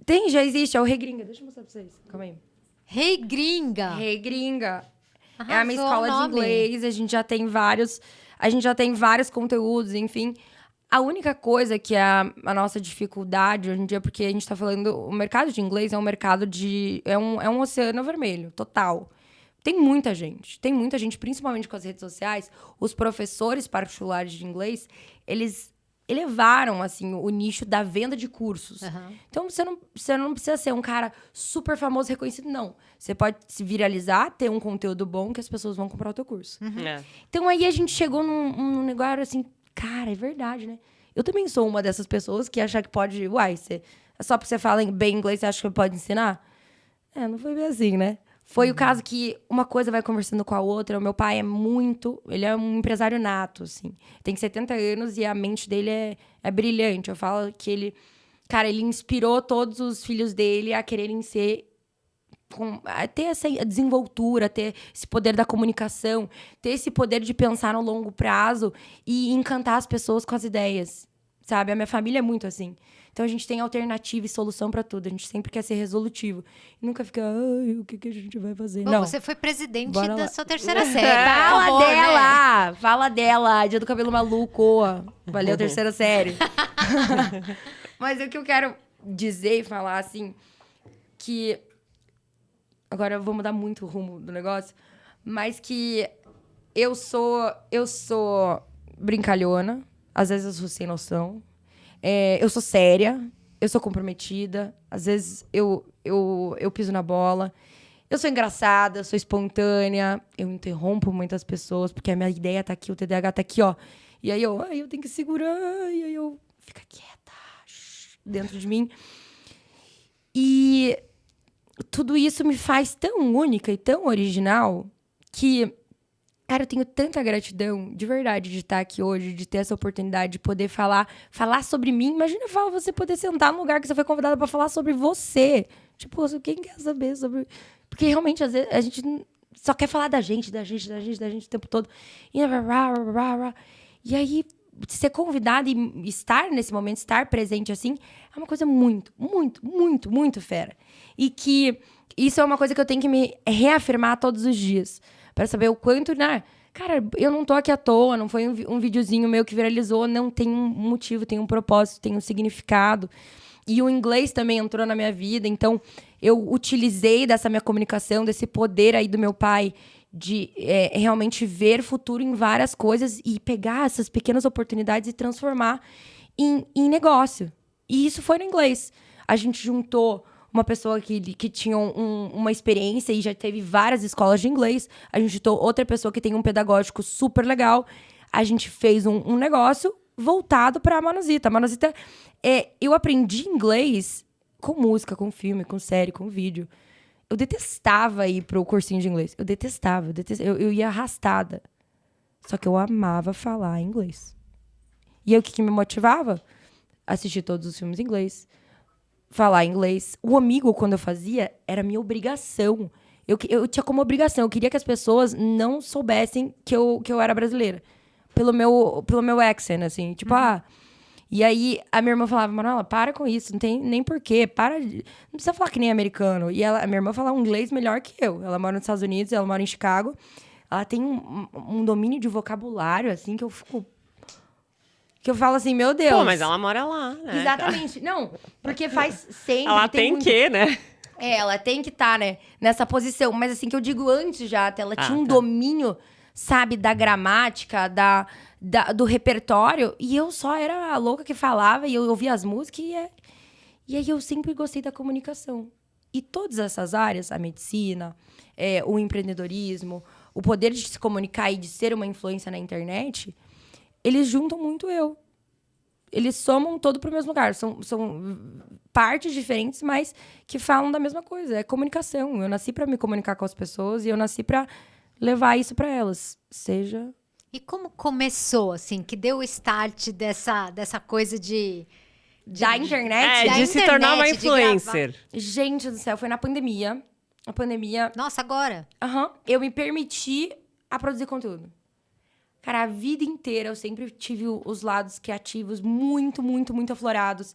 Tem, já existe, é o Regringa. Deixa eu mostrar pra vocês. Calma aí. Rei Gringa. Regringa. É a minha Arrasou escola o de nome. inglês, a gente já tem vários conteúdos, enfim. A única coisa que é a nossa dificuldade hoje em dia, porque a gente tá falando, o mercado de inglês é um mercado de... É um oceano vermelho, total. Tem muita gente, principalmente com as redes sociais. Os professores particulares de inglês, eles elevaram, assim, o nicho da venda de cursos. Aham. Então, você não precisa ser um cara super famoso, reconhecido, não. Você pode se viralizar, ter um conteúdo bom que as pessoas vão comprar o teu curso. É. Então, aí a gente chegou num negócio assim, cara, é verdade, né? Eu também sou uma dessas pessoas que acha que pode... Só porque você fala bem inglês, você acha que pode ensinar? Não foi bem assim, né? Foi o caso que uma coisa vai conversando com a outra. O meu pai ele é um empresário nato, assim. Tem 70 anos e a mente dele é brilhante. Eu falo que ele inspirou todos os filhos dele a quererem a ter essa desenvoltura, ter esse poder da comunicação, ter esse poder de pensar no longo prazo e encantar as pessoas com as ideias, sabe? A minha família é muito assim. Então, a gente tem alternativa e solução pra tudo. A gente sempre quer ser resolutivo. E nunca fica, o que a gente vai fazer? Bom, Não. você foi presidente Bora da lá. sua terceira série. Fala por favor, né? dela! Fala dela! Dia do cabelo maluco. Valeu, terceira série. Mas o que eu quero dizer e falar, assim, que... Agora eu vou mudar muito o rumo do negócio. Mas que eu sou brincalhona. Às vezes eu sou sem noção. Eu sou séria. Eu sou comprometida. Às vezes eu piso na bola. Eu sou engraçada, eu sou espontânea. Eu interrompo muitas pessoas, porque a minha ideia tá aqui, o TDAH tá aqui, ó. E aí eu tenho que segurar. E aí eu... Fica quieta. Dentro de mim. E... tudo isso me faz tão única e tão original que, cara, eu tenho tanta gratidão, de verdade, de estar aqui hoje, de ter essa oportunidade de poder falar sobre mim. Imagina, você poder sentar num lugar que você foi convidada para falar sobre você. Tipo, quem quer saber sobre... Porque realmente, às vezes, a gente só quer falar da gente o tempo todo. E aí, ser convidada e estar nesse momento, estar presente assim, é uma coisa muito, muito, muito, muito fera. E que isso é uma coisa que eu tenho que me reafirmar todos os dias. Pra saber o quanto, né? Cara, eu não tô aqui à toa, não foi um videozinho meu que viralizou, não tem um motivo, tem um propósito, tem um significado. E o inglês também entrou na minha vida, então eu utilizei dessa minha comunicação, desse poder aí do meu pai de realmente ver futuro em várias coisas e pegar essas pequenas oportunidades e transformar em negócio. E isso foi no inglês. A gente juntou uma pessoa que tinha uma experiência e já teve várias escolas de inglês. A gente juntou outra pessoa que tem um pedagógico super legal. A gente fez um negócio voltado para a Manusita. A Manusita, eu aprendi inglês com música, com filme, com série, com vídeo. Eu detestava ir pro cursinho de inglês. Eu detestava. Eu ia arrastada. Só que eu amava falar inglês. E aí, o que me motivava? Assistir todos os filmes em inglês. Falar inglês. O amigo, quando eu fazia, era minha obrigação. Eu tinha como obrigação. Eu queria que as pessoas não soubessem que eu era brasileira. Pelo meu accent, assim. Tipo, E aí, a minha irmã falava, Manuela, para com isso, não tem nem porquê, não precisa falar que nem americano. E a minha irmã fala um inglês melhor que eu. Ela mora nos Estados Unidos, ela mora em Chicago. Ela tem um domínio de vocabulário, assim, que eu fico... Que eu falo assim, meu Deus. Pô, mas ela mora lá, né? Exatamente. Não, porque faz sempre... Ela tem muito... que, né? Ela tem que estar, né, nessa posição. Mas assim, que eu digo antes já, até ela tinha um tá. domínio, sabe, da gramática, do repertório. E eu só era a louca que falava e eu ouvia as músicas. E aí eu sempre gostei da comunicação. E todas essas áreas, a medicina, o empreendedorismo, o poder de se comunicar e de ser uma influência na internet, eles juntam muito eu. Eles somam todo pro mesmo lugar. São partes diferentes, mas que falam da mesma coisa. É comunicação. Eu nasci para me comunicar com as pessoas e eu nasci para levar isso para elas. Seja... E como começou, assim, que deu o start dessa coisa da internet? De se tornar uma de influencer. Gente do céu, foi na pandemia. A pandemia... Nossa, agora? Eu me permiti a produzir conteúdo. Cara, a vida inteira eu sempre tive os lados criativos muito, muito, muito aflorados.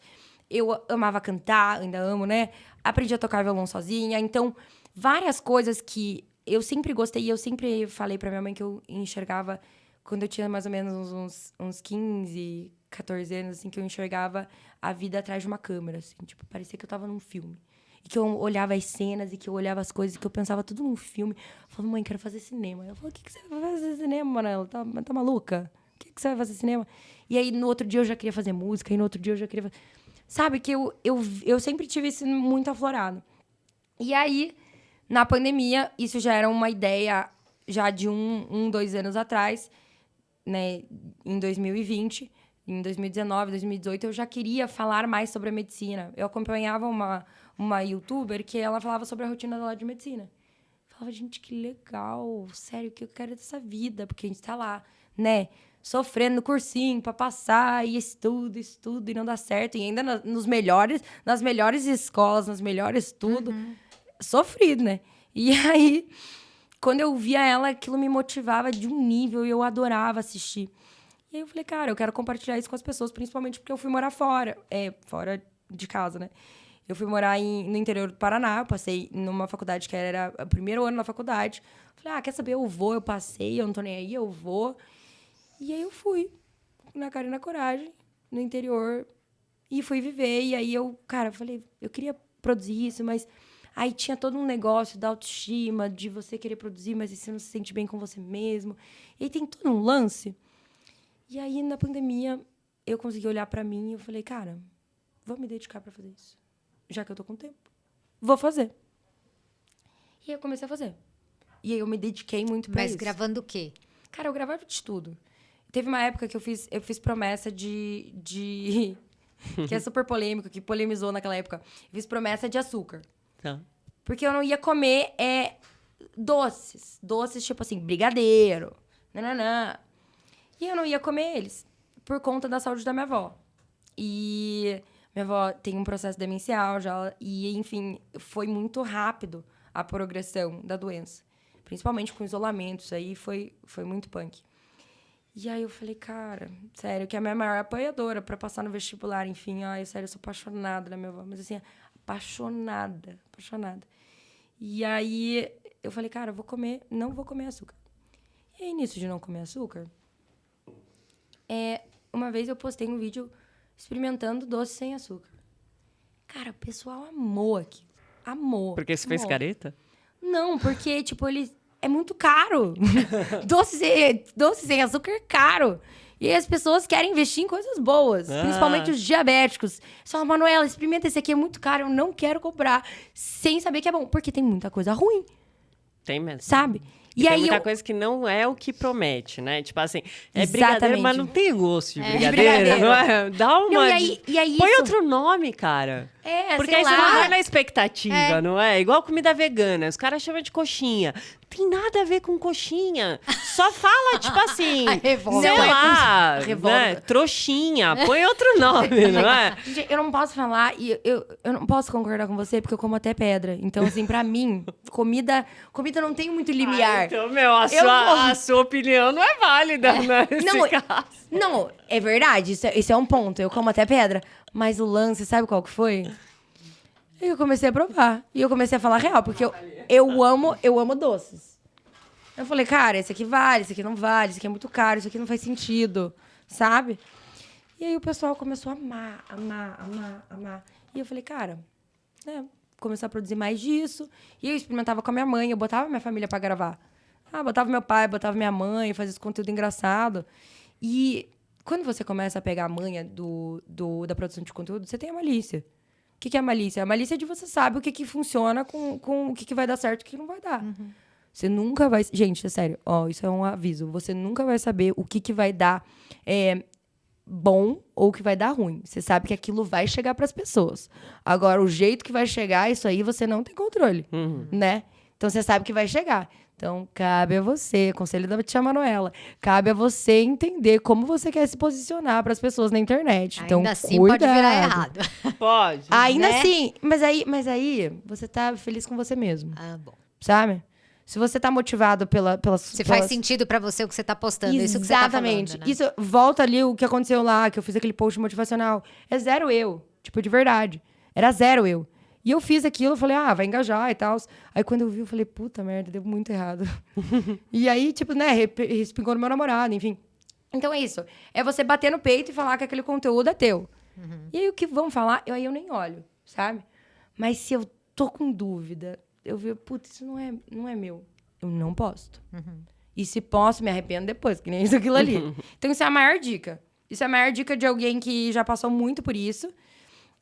Eu amava cantar, ainda amo, né? Aprendi a tocar violão sozinha. Então, várias coisas que eu sempre gostei. E eu sempre falei pra minha mãe que eu enxergava... Quando eu tinha mais ou menos uns 15, 14 anos, assim, que eu enxergava a vida atrás de uma câmera, assim. Tipo, parecia que eu tava num filme. E que eu olhava as cenas, e que eu olhava as coisas, e que eu pensava tudo num filme. Eu falava, mãe, quero fazer cinema. Eu falava, o que você vai fazer cinema, Manela? Tá maluca? O que você vai fazer cinema? E aí, no outro dia, eu já queria fazer música, e no outro dia, eu já queria fazer... Sabe, que eu sempre tive isso muito aflorado. E aí, na pandemia, isso já era uma ideia já de 2 anos atrás, né, em 2020, em 2019, 2018, eu já queria falar mais sobre a medicina. Eu acompanhava uma youtuber que ela falava sobre a rotina dela de medicina. falava, gente, que legal, sério, que eu quero dessa vida, porque a gente tá lá, né, sofrendo no cursinho pra passar, e estudo, e não dá certo, e ainda nas melhores escolas, nas melhores tudo, sofrido, né? E aí, quando eu via ela, aquilo me motivava de um nível, e eu adorava assistir. E aí eu falei, cara, eu quero compartilhar isso com as pessoas, principalmente porque eu fui morar fora de casa, né? Eu fui morar no interior do Paraná, eu passei numa faculdade que era o primeiro ano da faculdade. Falei, quer saber, eu passei, eu não tô nem aí, eu vou. E aí eu fui, na cara e na coragem, no interior, e fui viver. E aí eu falei, eu queria produzir isso, mas aí tinha todo um negócio da autoestima, de você querer produzir, mas você não se sente bem com você mesmo. E aí tem todo um lance. E aí, na pandemia, eu consegui olhar pra mim e eu falei, cara, vou me dedicar pra fazer isso. Já que eu tô com tempo, vou fazer. E aí eu comecei a fazer. E aí eu me dediquei muito pra isso. Mas gravando o quê? Cara, eu gravava de tudo. Teve uma época que eu fiz promessa de que é super polêmico, que polemizou naquela época. Eu fiz promessa de açúcar. Tá. Porque eu não ia comer doces. Doces, tipo assim, brigadeiro, nananã. E eu não ia comer eles, por conta da saúde da minha avó. E minha avó tem um processo demencial já, e, enfim, foi muito rápido a progressão da doença. Principalmente com isolamento, isso aí foi muito punk. E aí eu falei, cara, sério, que é a minha maior apoiadora pra passar no vestibular, enfim. Sério, eu sou apaixonada na minha avó, mas assim, apaixonada. E aí eu falei, cara, não vou comer açúcar. E aí, nisso de não comer açúcar, uma vez eu postei um vídeo experimentando doce sem açúcar. Cara, o pessoal amou aquilo. Amou. Porque você fez careta? Não, porque, tipo, ele é muito caro. doce sem açúcar é caro. E aí as pessoas querem investir em coisas boas, principalmente os diabéticos. Eles falam, Manuela, experimenta esse aqui, é muito caro, eu não quero comprar, sem saber que é bom. Porque tem muita coisa ruim, Tem mesmo. sabe? E tem muita coisa que não é o que promete, né? Tipo assim, brigadeiro, mas não tem gosto de brigadeiro, não é? Dá uma... Não, e aí Põe isso... outro nome, cara. Porque sei aí você lá. não vai na expectativa, não é? Igual comida vegana, os caras chamam de coxinha. Tem nada a ver com coxinha. Só fala, tipo assim, Revolta. sei lá, Revolta. né? Trouxinha. Põe outro nome, não é? Gente, eu não posso falar, e eu não posso concordar com você, porque eu como até pedra. Então, assim, pra mim, comida não tem muito limiar. Então, a sua opinião não é válida, né? Não, Nesse caso. não, é verdade, isso é um ponto. Eu como até pedra. Mas o lance, sabe qual que foi? Eu comecei a provar. E eu comecei a falar real, porque eu amo doces. Eu falei, cara, esse aqui vale, esse aqui não vale, esse aqui é muito caro, isso aqui não faz sentido, sabe? E aí o pessoal começou a amar. E eu falei, cara, né, começar a produzir mais disso. E eu experimentava com a minha mãe, eu botava minha família pra gravar. Botava meu pai, botava minha mãe, fazia esse conteúdo engraçado. E quando você começa a pegar a manha da produção de conteúdo, você tem a malícia. O que é a malícia? A malícia é de você sabe o que funciona com o que vai dar certo e o que não vai dar. Você nunca vai... Gente, é sério. Isso é um aviso. Você nunca vai saber o que vai dar bom ou o que vai dar ruim. Você sabe que aquilo vai chegar para as pessoas. Agora, o jeito que vai chegar, isso aí você não tem controle, né? Então, você sabe que vai chegar. Então, cabe a você, conselho da tia Manuela, cabe a você entender como você quer se posicionar para as pessoas na internet. Ainda Então, assim cuidado. pode virar errado. Pode. Ainda né? assim, mas aí você tá feliz com você mesmo, Bom. sabe? Se você tá motivado pelas... Se faz sentido pra você o que você tá postando, isso que você tá falando, Exatamente. né? Isso, volta ali o que aconteceu lá, que eu fiz aquele post motivacional. É zero eu. Tipo, de verdade. Era zero eu. E eu fiz aquilo, eu falei, vai engajar e tal. Aí quando eu vi, eu falei, puta merda, deu muito errado. E aí, tipo, né, respingou no meu namorado, enfim. Então é isso. É você bater no peito e falar que aquele conteúdo é teu. E aí o que vão falar, aí eu nem olho, sabe? Mas se eu tô com dúvida, eu vejo, putz, isso não é meu. Eu não posto. E se posso, me arrependo depois, que nem isso, aquilo ali. Então isso é a maior dica. Isso é a maior dica de alguém que já passou muito por isso.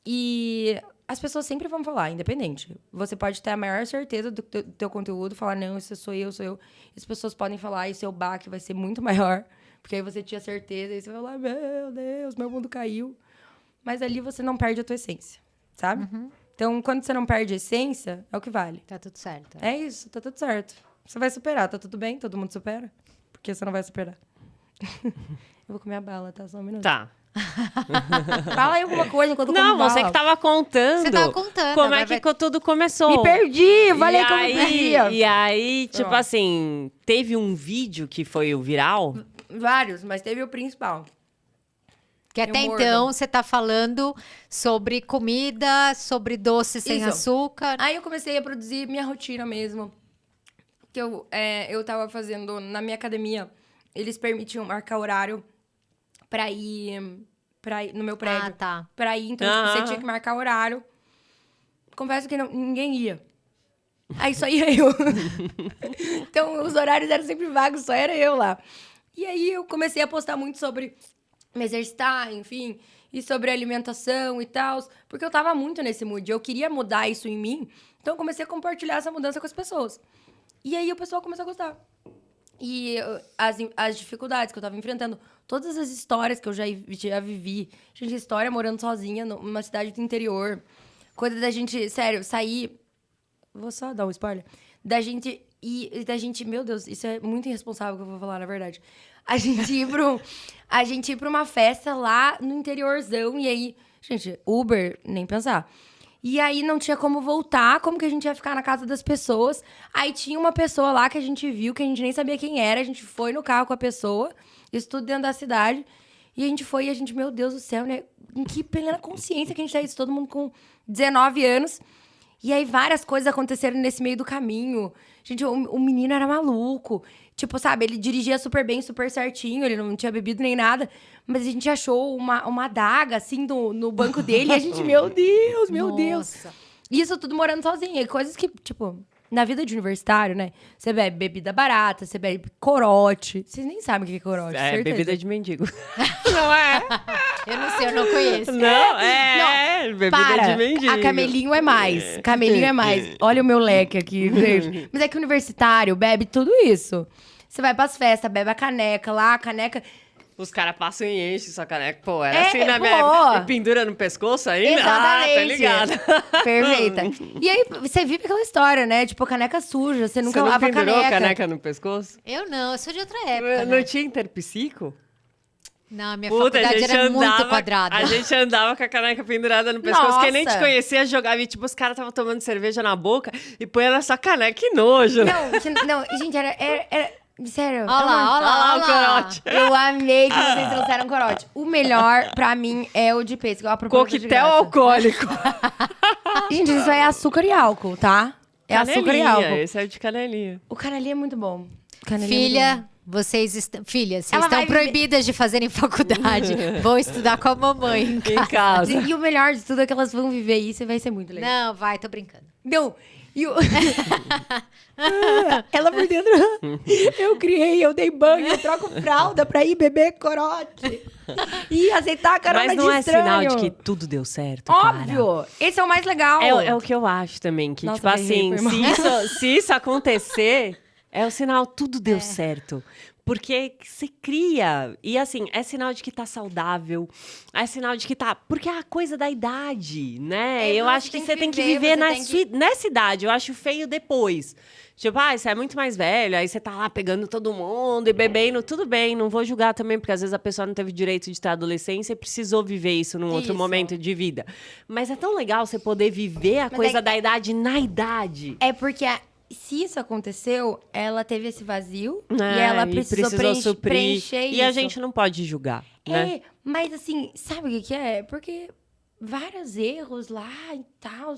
E as pessoas sempre vão falar, independente. Você pode ter a maior certeza do teu conteúdo, falar, não, isso sou eu. As pessoas podem falar, e seu baque vai ser muito maior. Porque aí você tinha certeza, e você vai falar, meu Deus, meu mundo caiu. Mas ali você não perde a tua essência, sabe? Então, quando você não perde a essência, é o que vale. Tá tudo certo. É isso, tá tudo certo. Você vai superar, tá tudo bem? Todo mundo supera? Porque você não vai superar. Eu vou comer a bala, tá? Só um minuto. Tá. Fala aí alguma coisa enquanto eu Não, como você bala. que tava contando. Você tava contando. Como agora é que vai- tudo começou. Me perdi, falei e que eu aí, me perdia. E aí, tipo Pronto. assim, teve um vídeo que foi o viral. Vários, mas teve o principal. Que até Eu mordo. então você tá falando sobre comida, sobre doce sem Isso. açúcar. Aí eu comecei a produzir minha rotina mesmo. Que eu tava fazendo na minha academia. Eles permitiam marcar horário pra ir no meu prédio. Ah, tá. Pra ir, então tipo, você tinha que marcar horário. Confesso que ninguém ia. Aí só ia eu. Então os horários eram sempre vagos, só era eu lá. E aí eu comecei a postar muito sobre me exercitar, enfim, e sobre alimentação e tal, porque eu tava muito nesse mood. Eu queria mudar isso em mim, então eu comecei a compartilhar essa mudança com as pessoas. E aí o pessoal começou a gostar. E as dificuldades que eu tava enfrentando, todas as histórias que eu já vivi. Gente, história morando sozinha numa cidade do interior. Coisa da gente, sério, sair... Vou só dar um spoiler. Da gente... Meu Deus, isso é muito irresponsável que eu vou falar, na verdade. A gente ir pra uma festa lá no interiorzão. E aí, gente, Uber, nem pensar. E aí não tinha como voltar, como que a gente ia ficar na casa das pessoas. Aí tinha uma pessoa lá que a gente viu, que a gente nem sabia quem era. A gente foi no carro com a pessoa, isso tudo dentro da cidade. E a gente foi, e a gente, meu Deus do céu, né? Em que plena consciência que a gente tá isso, todo mundo com 19 anos. E aí várias coisas aconteceram nesse meio do caminho. Gente, o menino era maluco. Tipo, sabe, ele dirigia super bem, super certinho, ele não tinha bebido nem nada. Mas a gente achou uma adaga, assim, no banco dele. E a gente, meu Deus, meu Deus. Nossa. Isso tudo morando sozinha. Coisas que, tipo, na vida de universitário, né? Você bebe bebida barata, você bebe corote. Vocês nem sabem o que é corote, É, certeza. bebida de mendigo. Não é? Eu não sei, eu não conheço. Não, é. Bebida Para, de mendigo. a Camelinho é mais. Camelinho é mais. Olha o meu leque aqui, gente. Mas é que o universitário bebe tudo isso. Você vai pras festas, bebe a caneca lá, a caneca... Os caras passam e enchem sua caneca. Pô, era É, assim na pô. minha época. E pendura no pescoço ainda? Exatamente. Ah, tá ligado. Perfeita. E aí, você vive aquela história, né? Tipo, caneca suja, você nunca Você não lava a pendurou caneca. a caneca no pescoço? Eu não, eu sou de outra época, Não né? tinha interpsico? Não, a minha Puta, faculdade era muito quadrada. A gente andava com a caneca pendurada no pescoço. Quem nem te Nossa. conhecia jogava. E tipo, os caras estavam tomando cerveja na boca e põe na sua caneca. Que nojo. Não, gente, era sério. Olha lá, olha lá, o olha lá. corote. Eu amei que vocês trouxeram corote. O melhor, pra mim, é o de pêssego. Ó, a propaganda de Coquetel graça. alcoólico. Gente, isso aí é açúcar e álcool, tá? É açúcar e álcool. Esse é o de canelinha. O canelinho é muito bom. Canelinho é muito Filha, vocês vocês Ela estão vai viver- proibidas de fazerem faculdade. Vão estudar com a mamãe em Em casa. casa. bom. E o melhor de tudo é que elas vão viver isso e vai ser muito legal. Não, vai, tô brincando. Não. E o... Ela por dentro. Eu criei, eu dei banho, eu troco fralda pra ir beber corote. E aceitar a carona Mas não de é estranho. sinal de que tudo deu certo, cara. Óbvio. Esse é o mais legal. É o que eu acho também. Que, Nossa, tipo errei, assim, foi mal. se isso acontecer, é o sinal tudo deu certo. Porque você cria. E assim, é sinal de que tá saudável. É sinal de que tá. Porque é a coisa da idade, né? É, eu você acho que tem você que tem que viver, viver você tem nessa idade. Eu acho feio depois. Tipo, você é muito mais velho, aí você tá lá pegando todo mundo e bebendo. Tudo bem, não vou julgar também, porque às vezes a pessoa não teve direito de ter adolescência e precisou viver isso num outro Isso. momento de vida. Mas é tão legal você poder viver a Mas coisa é- da idade na idade. É porque se isso aconteceu, ela teve esse vazio e É, ela precisou suprir. preencher isso. E a gente não pode julgar, né? É, mas assim, sabe o que é? Porque vários erros lá e tal.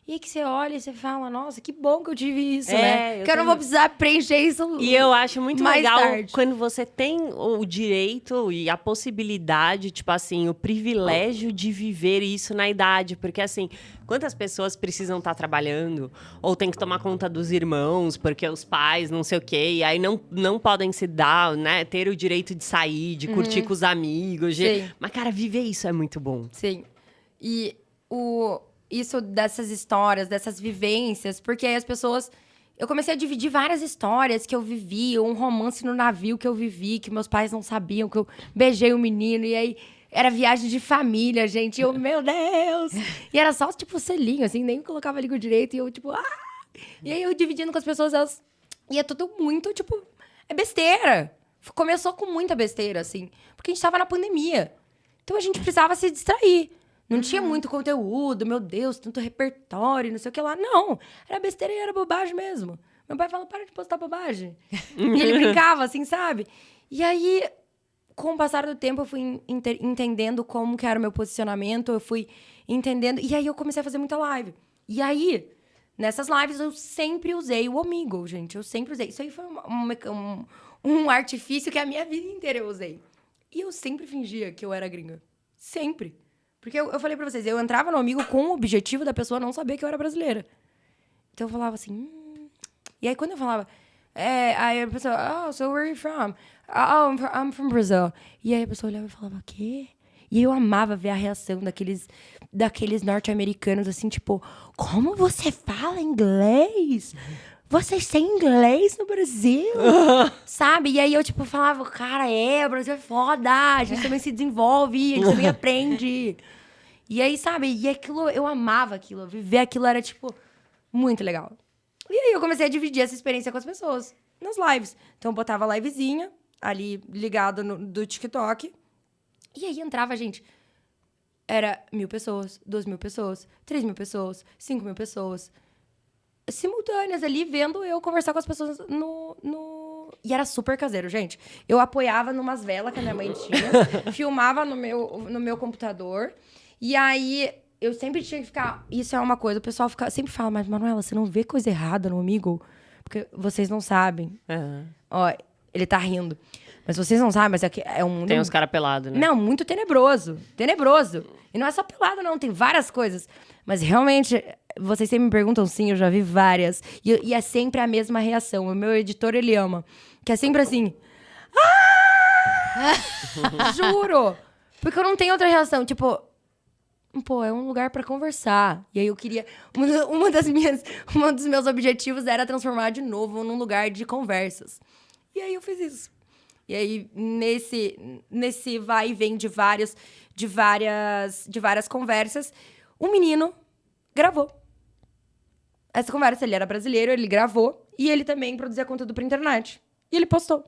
E aí que você olha e você fala, nossa, que bom que eu tive isso, É, né? eu Que eu não vou precisar preencher isso. E eu acho muito mais legal tarde. quando você tem o direito e a possibilidade, tipo assim, o privilégio de viver isso na idade. Porque, assim, quantas pessoas precisam estar trabalhando ou tem que tomar conta dos irmãos porque os pais não sei o quê, e aí não podem se dar, né? Ter o direito de sair, de curtir com os amigos. Sim. Mas, cara, viver isso é muito bom. Sim. E isso dessas histórias, dessas vivências, porque aí as pessoas... Eu comecei a dividir várias histórias que eu vivi, um romance no navio que eu vivi, que meus pais não sabiam, que eu beijei o menino, e aí Era viagem de família, gente. Eu, meu Deus! E era só, tipo, selinho, assim, nem colocava língua direito. E eu, tipo, E aí eu dividindo com as pessoas, elas... E é tudo muito, tipo, é besteira. Começou com muita besteira, assim. Porque a gente tava na pandemia. Então a gente precisava se distrair. Não tinha muito conteúdo, meu Deus, tanto repertório, não sei o que lá. Não, era besteira e era bobagem mesmo. Meu pai falou, para de postar bobagem. E ele brincava, assim, sabe? E aí, com o passar do tempo, eu fui entendendo como que era o meu posicionamento, eu fui entendendo... E aí eu comecei a fazer muita live. E aí, nessas lives, eu sempre usei o Omegle, gente. Eu sempre usei. Isso aí foi um artifício que a minha vida inteira eu usei. E eu sempre fingia que eu era gringa. Sempre. Porque eu falei pra vocês, eu entrava no Omegle com o objetivo da pessoa não saber que eu era brasileira. Então eu falava assim... E aí quando eu falava... aí a pessoa... Oh, so where are you from? Oh, I'm from Brazil. E aí a pessoa olhava e falava, o quê? E eu amava ver a reação daqueles norte-americanos, assim, tipo... Como você fala inglês? Vocês têm inglês no Brasil? Sabe? E aí eu, tipo, falava, cara, o Brasil é foda. A gente também se desenvolve, a gente também aprende. E aí, sabe? E aquilo, eu amava aquilo. Viver aquilo era, tipo, muito legal. E aí eu comecei a dividir essa experiência com as pessoas nas lives. Então eu botava a livezinha ali ligada do TikTok. E aí entrava, gente... Era 1.000 pessoas, 2.000 pessoas, 3.000 pessoas, 5.000 pessoas. Simultâneas ali, vendo eu conversar com as pessoas no... E era super caseiro, gente. Eu apoiava numas velas que a minha mãe tinha, filmava no meu computador. E aí, eu sempre tinha que ficar... Isso é uma coisa, o pessoal sempre fala, mas, Manuela, você não vê coisa errada no Omegle? Porque vocês não sabem. Ó, ele tá rindo. Mas vocês não sabem, mas é um mundo... Tem uns caras pelados, né? Não, muito tenebroso. Tenebroso. E não é só pelado, não. Tem várias coisas. Mas realmente, vocês sempre me perguntam, sim, eu já vi várias. E é sempre a mesma reação. O meu editor, ele ama. Que é sempre assim... Juro! Porque eu não tenho outra reação. Tipo... Pô, é um lugar pra conversar. E aí eu queria... Um dos meus objetivos era transformar de novo num lugar de conversas. E aí eu fiz isso. E aí, nesse vai e vem de várias conversas, um menino gravou. Essa conversa, ele era brasileiro, ele gravou. E ele também produzia conteúdo pra internet. E ele postou.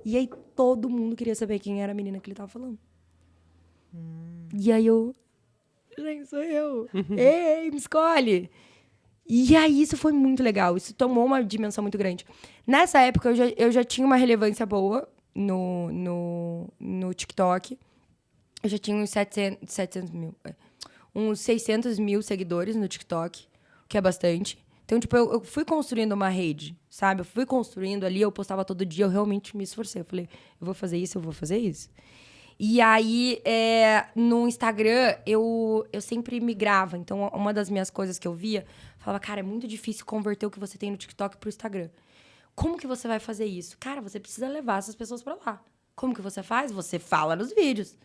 E aí, todo mundo queria saber quem era a menina que ele tava falando. E aí eu... Gente, sou eu. Ei, me escolhe. E aí, isso foi muito legal. Isso tomou uma dimensão muito grande. Nessa época, eu já tinha uma relevância boa no TikTok. Eu já tinha uns 700 mil... uns 600 mil seguidores no TikTok, que é bastante. Então, tipo, eu fui construindo uma rede, sabe? Eu fui construindo ali, eu postava todo dia, eu realmente me esforcei. Eu falei, eu vou fazer isso, eu vou fazer isso. E aí, no Instagram, eu sempre migrava. Então, uma das minhas coisas que eu via, falava, cara, é muito difícil converter o que você tem no TikTok pro Instagram. Como que você vai fazer isso? Cara, você precisa levar essas pessoas pra lá. Como que você faz? Você fala nos vídeos.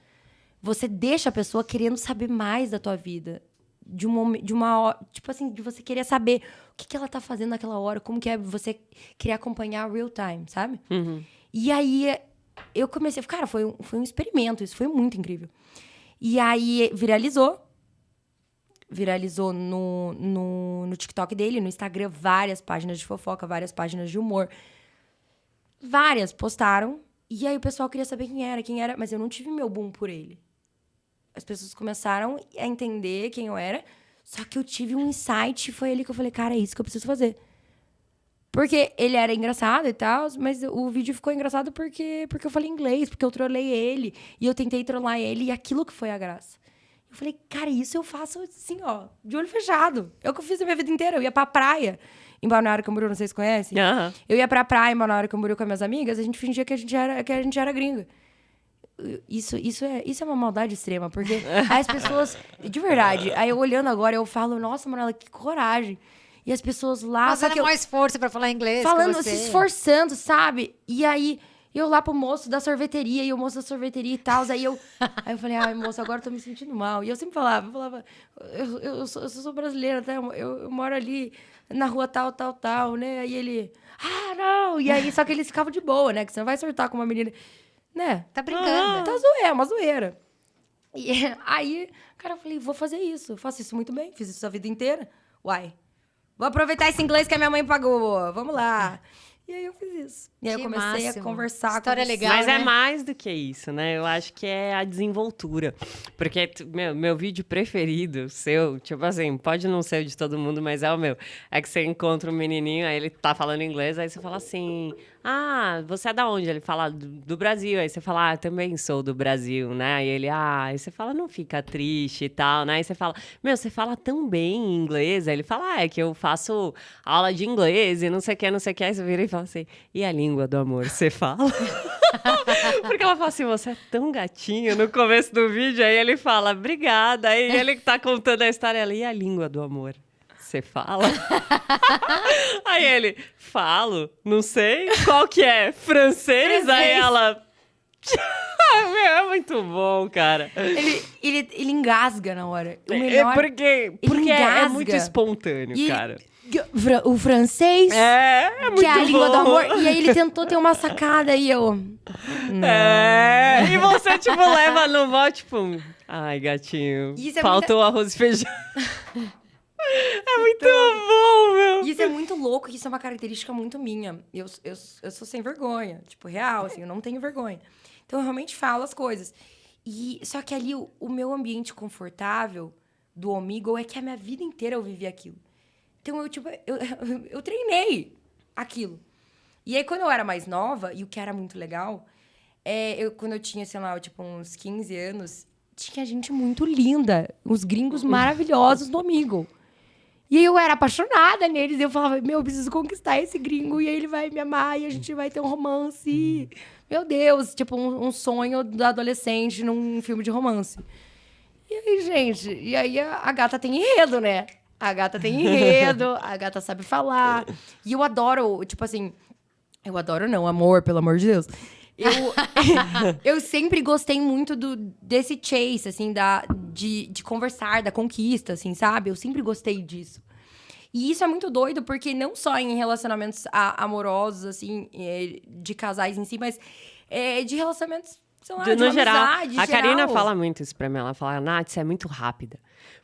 Você deixa a pessoa querendo saber mais da tua vida. Tipo assim, de você querer saber o que ela tá fazendo naquela hora, como que é você querer acompanhar real time, sabe? Uhum. E aí... eu comecei... Cara, foi um experimento. Isso foi muito incrível. E aí, viralizou. Viralizou no TikTok dele, no Instagram. Várias páginas de fofoca, várias páginas de humor. Várias postaram. E aí, o pessoal queria saber quem era. Mas eu não tive meu boom por ele. As pessoas começaram a entender quem eu era. Só que eu tive um insight. Foi ali que eu falei, cara, é isso que eu preciso fazer. Porque ele era engraçado e tal, mas o vídeo ficou engraçado porque eu falei inglês, porque eu trolei ele. E eu tentei trollar ele, e aquilo que foi a graça. Eu falei, cara, isso eu faço assim, ó, de olho fechado. É o que eu fiz a minha vida inteira. Eu ia pra praia, em Balneário Camboriú, não sei se conhecem. Uhum. Eu ia pra praia em Balneário Camboriú com as minhas amigas, a gente fingia que a gente era gringa. Isso é uma maldade extrema, porque as pessoas... De verdade, aí eu olhando agora, eu falo, nossa, Manuela, que coragem. E as pessoas lá... Fazendo mais força pra falar inglês. Falando, se esforçando, sabe? E aí, eu lá pro moço da sorveteria, e o moço da sorveteria e tal. Aí eu falei, ai, moço, agora eu tô me sentindo mal. E eu sempre falava, eu sou brasileira, tá? Eu moro ali na rua tal, né? Aí ele, não! E aí, só que eles ficavam de boa, né? Que você não vai surtar com uma menina... né? Tá brincando. Tá zoeira, uma zoeira. E aí, cara, eu falei, vou fazer isso. Eu faço isso muito bem, fiz isso a vida inteira. Uai, vou aproveitar esse inglês que a minha mãe pagou. Vamos lá. E aí eu fiz isso. E aí eu Que comecei máximo. a conversar. História legal, Mas é né? mais do que isso, né? Eu acho que é a desenvoltura. Porque meu vídeo preferido, seu, tipo assim, pode não ser o de todo mundo, mas é o meu. É que você encontra um menininho, aí ele tá falando inglês, aí você fala assim, ah, você é da onde? Ele fala do Brasil. Aí você fala, ah, também sou do Brasil, né? Aí ele, aí você fala, não fica triste e tal, né? Aí você fala, você fala tão bem inglês. Aí ele fala, é que eu faço aula de inglês e não sei o que, não sei o que. Aí você vira e fala assim, e a língua do amor, você fala? Porque ela fala assim, você é tão gatinho no começo do vídeo. Aí ele fala, obrigada. Aí ele que tá contando a história, ela, e a língua do amor? Você fala? Aí ele, falo, não sei, qual que é? Francês? Aí ela... É muito bom, cara. Ele engasga na hora. O É melhor, porque é engasga. muito espontâneo, E cara. o francês, É muito que é a língua bom. do amor. E aí ele tentou ter uma sacada e eu... E você, tipo, leva no mó, tipo... Ai, gatinho, Isso é faltou arroz e feijão. É muito bom, meu. E isso é muito louco, isso é uma característica muito minha. Eu sou sem vergonha, tipo, real, assim, eu não tenho vergonha. Então, eu realmente falo as coisas. Só que ali, o meu ambiente confortável do Omegle é que a minha vida inteira eu vivi aquilo. Então, eu treinei aquilo. E aí, quando eu era mais nova, e o que era muito legal, quando eu tinha, sei lá, tipo, uns 15 anos, tinha gente muito linda, uns gringos maravilhosos no Omegle. E aí eu era apaixonada neles. E eu falava, eu preciso conquistar esse gringo. E aí ele vai me amar. E a gente vai ter um romance. Meu Deus, tipo um sonho da adolescente num filme de romance. E aí, gente, a gata tem enredo, né? A gata tem enredo, a gata sabe falar. E eu adoro, tipo assim... Eu adoro não, amor, pelo amor de Deus. Eu sempre gostei muito desse chase, assim, de conversar, da conquista, assim, sabe? Eu sempre gostei disso. E isso é muito doido, porque não só em relacionamentos amorosos, assim, de casais em si, mas de relacionamentos, sei lá, de No uma geral, amizade, a Karina geral. fala muito isso pra mim. Ela fala, Nath, você é muito rápida.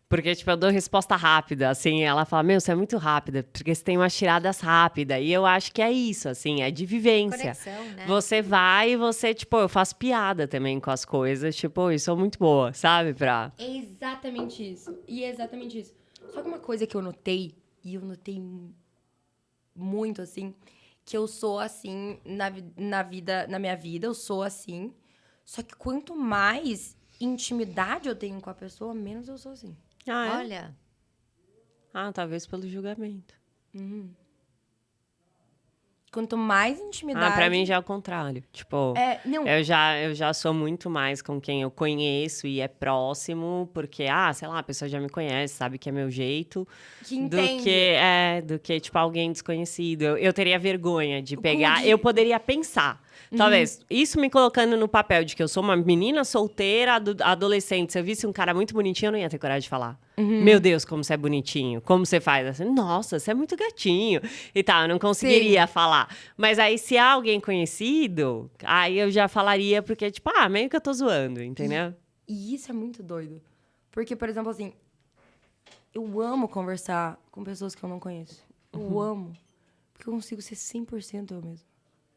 Porque, tipo, eu dou resposta rápida, assim. Ela fala, você é muito rápida, porque você tem umas tiradas rápidas. E eu acho que é isso, assim, é de vivência. Conexão, né? Você vai e você, tipo, eu faço piada também com as coisas. Tipo, eu sou muito boa, sabe? É exatamente isso. E é exatamente isso. Só que uma coisa que eu notei, e eu notei muito, assim, que eu sou assim na minha vida, eu sou assim. Só que quanto mais intimidade eu tenho com a pessoa, menos eu sou assim. Ah, é? Olha, Talvez pelo julgamento. Quanto mais intimidade... Pra mim já é o contrário. Tipo, não, eu já sou muito mais com quem eu conheço e é próximo, porque, sei lá, a pessoa já me conhece, sabe que é meu jeito. que entende. Do que, tipo, alguém desconhecido. Eu teria vergonha de pegar. de- Eu poderia pensar. Talvez, isso me colocando no papel de que eu sou uma menina solteira, adolescente. Se eu visse um cara muito bonitinho, eu não ia ter coragem de falar. Meu Deus, como você é bonitinho. Como você faz? Assim, nossa, você é muito gatinho. E tal, eu não conseguiria falar. Mas aí, se há alguém conhecido, aí eu já falaria, porque, tipo, meio que eu tô zoando, entendeu? E isso é muito doido. Porque, por exemplo, assim, eu amo conversar com pessoas que eu não conheço. Eu amo. Porque eu consigo ser 100% eu mesma.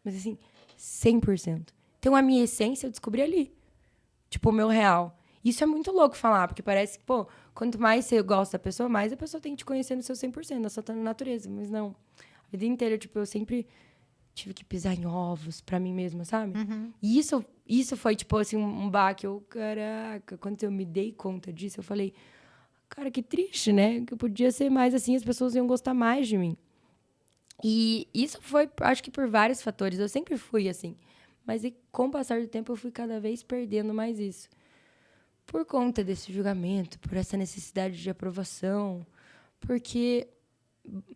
Mas, assim, 100%. Então, a minha essência eu descobri ali. Tipo, o meu real. Isso é muito louco falar, porque parece que, pô, quanto mais você gosta da pessoa, mais a pessoa tem que te conhecer no seu 100%, na sua natureza. Mas não. A vida inteira, tipo, eu sempre tive que pisar em ovos pra mim mesma, sabe? E isso foi, tipo, assim, um baque. Caraca, quando eu me dei conta disso, eu falei, cara, que triste, né? Que eu podia ser mais assim, as pessoas iam gostar mais de mim. E isso foi, acho que por vários fatores. Eu sempre fui assim. Mas com o passar do tempo, eu fui cada vez perdendo mais isso. Por conta desse julgamento, por essa necessidade de aprovação. Porque,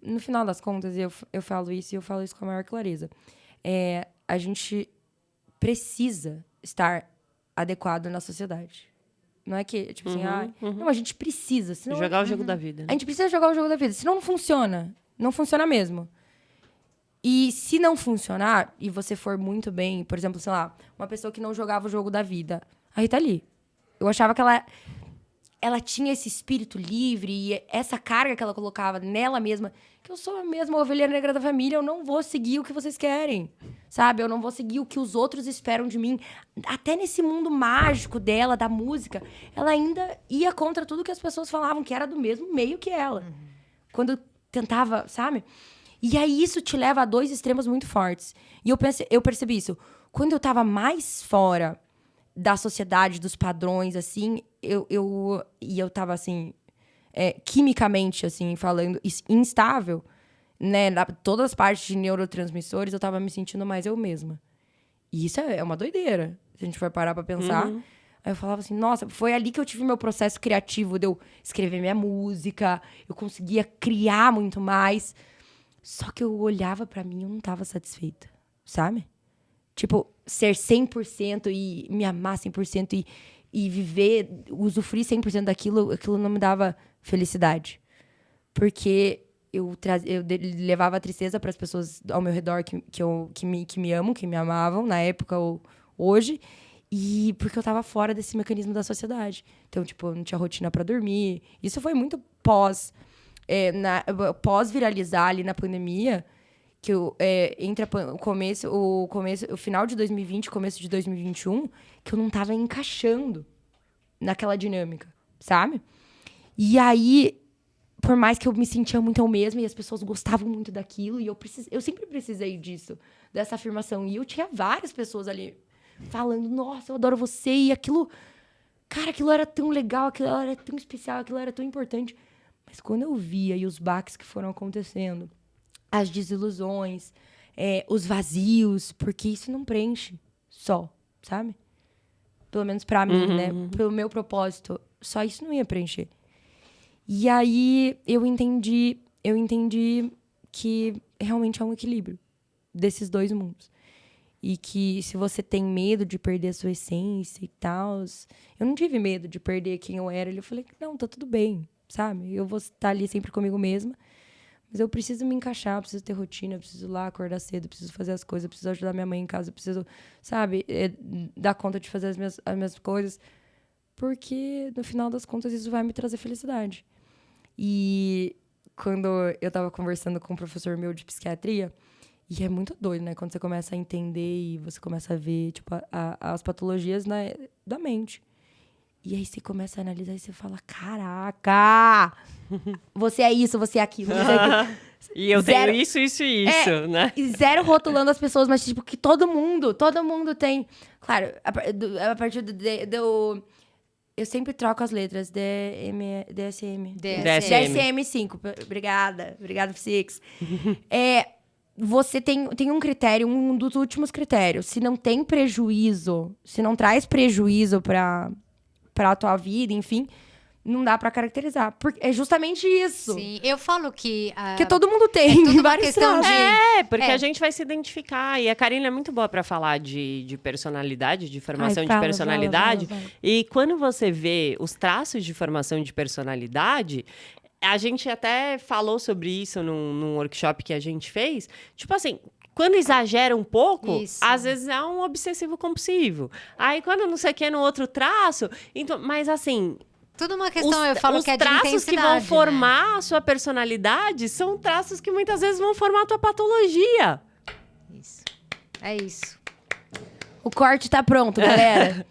no final das contas, eu falo isso e eu falo isso com a maior clareza. A gente precisa estar adequado na sociedade. Não é que, tipo assim, não, a gente precisa. Senão, Jogar o jogo da vida. a gente precisa jogar o jogo da vida. Senão não funciona. Não funciona mesmo. E se não funcionar, e você for muito bem, por exemplo, sei lá, uma pessoa que não jogava o jogo da vida, a Rita Lee. Eu achava que ela tinha esse espírito livre e essa carga que ela colocava nela mesma, que eu sou a mesma ovelha negra da família, eu não vou seguir o que vocês querem, sabe? Eu não vou seguir o que os outros esperam de mim. Até nesse mundo mágico dela, da música, ela ainda ia contra tudo que as pessoas falavam, que era do mesmo meio que ela. Quando tentava, sabe? E aí isso te leva a dois extremos muito fortes. E eu percebi isso. Quando eu tava mais fora da sociedade, dos padrões, assim, eu tava, assim, quimicamente, assim, falando, instável, né? Todas as partes de neurotransmissores, eu tava me sentindo mais eu mesma. E isso é uma doideira, se a gente for parar pra pensar. Aí eu falava assim, nossa, foi ali que eu tive meu processo criativo, de eu escrever minha música, eu conseguia criar muito mais. Só que eu olhava pra mim e eu não tava satisfeita, sabe? Tipo, ser 100% e me amar 100% e viver, usufruir 100% daquilo, aquilo não me dava felicidade. Porque eu levava tristeza para as pessoas ao meu redor que me amam, que me amavam, na época ou hoje, e porque eu tava fora desse mecanismo da sociedade. Então, tipo, eu não tinha rotina para dormir. Isso foi muito pós-viralizar ali na pandemia, que entre o final de 2020 e começo de 2021, que eu não tava encaixando naquela dinâmica, sabe? E aí, por mais que eu me sentia muito eu mesma e as pessoas gostavam muito daquilo, e eu sempre precisei disso, dessa afirmação. E eu tinha várias pessoas ali falando, nossa, eu adoro você, e aquilo... Cara, aquilo era tão legal, aquilo era tão especial, aquilo era tão importante. Mas quando eu via e os baques que foram acontecendo, as desilusões, os vazios, porque isso não preenche só, sabe? Pelo menos pra mim, né? Pelo meu propósito, só isso não ia preencher. E aí eu entendi que realmente é um equilíbrio desses dois mundos. E que se você tem medo de perder a sua essência e tal... Eu não tive medo de perder quem eu era. Eu falei, não, tá tudo bem, sabe? Eu vou estar ali sempre comigo mesma. Mas eu preciso me encaixar, eu preciso ter rotina, eu preciso ir lá acordar cedo, eu preciso fazer as coisas, eu preciso ajudar minha mãe em casa, eu preciso, sabe, dar conta de fazer as minhas coisas. Porque, no final das contas, isso vai me trazer felicidade. E quando eu tava conversando com um professor meu de psiquiatria, e é muito doido, né? Quando você começa a entender e você começa a ver, tipo, as patologias, né, da mente. E aí você começa a analisar e você fala, caraca! Você é isso, você é aquilo. Você é aquilo. E eu tenho isso, né? E zero rotulando as pessoas, mas tipo, que todo mundo tem. Claro, a partir do eu sempre troco as letras. DSM. DSM-5. Obrigada, Psix. Você tem um critério, um dos últimos critérios. Se não tem prejuízo, se não traz prejuízo pra tua vida, enfim, não dá pra caracterizar. Porque é justamente isso. Sim, eu falo que... que todo mundo tem, tudo uma vários questão traços. Porque a gente vai se identificar. E a Karine é muito boa pra falar de personalidade, de formação de personalidade. Fala. E quando você vê os traços de formação de personalidade... A gente até falou sobre isso num workshop que a gente fez. Tipo assim, quando exagera um pouco, às vezes é um obsessivo compulsivo. Aí quando não sei o que no outro traço... Então, mas assim... Tudo uma questão, eu falo que é de intensidade. Os traços que vão formar a sua personalidade são traços que muitas vezes vão formar a tua patologia. Isso. É isso. O corte tá pronto, galera.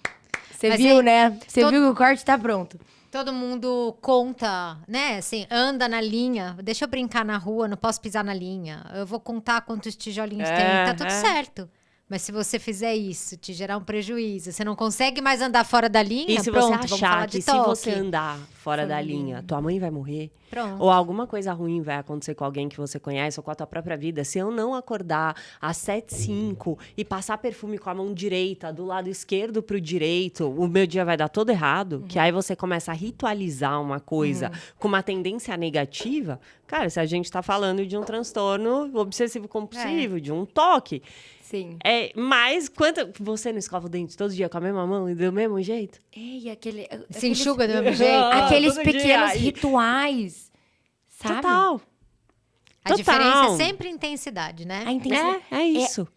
Você viu, né? Você viu que o corte tá pronto. Todo mundo conta, né? Assim, anda na linha. Deixa eu brincar na rua, não posso pisar na linha. Eu vou contar quantos tijolinhos tem. Tá tudo certo. Mas se você fizer isso, te gerar um prejuízo, você não consegue mais andar fora da linha, e se pronto, você vamos achar falar de que toque. se você andar fora da linha, tua mãe vai morrer, Pronto. ou alguma coisa ruim vai acontecer com alguém que você conhece, ou com a tua própria vida, se eu não acordar às 7h05 e passar perfume com a mão direita, do lado esquerdo pro direito, o meu dia vai dar todo errado, que aí você começa a ritualizar uma coisa com uma tendência negativa, cara, se a gente tá falando de um transtorno obsessivo-compulsivo, de um toque... Sim. Mas você não escova o dente todo dia com a mesma mão e do mesmo jeito? E se enxuga do mesmo jeito. Aqueles todo pequenos dia. rituais, sabe? Total. A diferença é sempre intensidade, né? A intensidade É isso.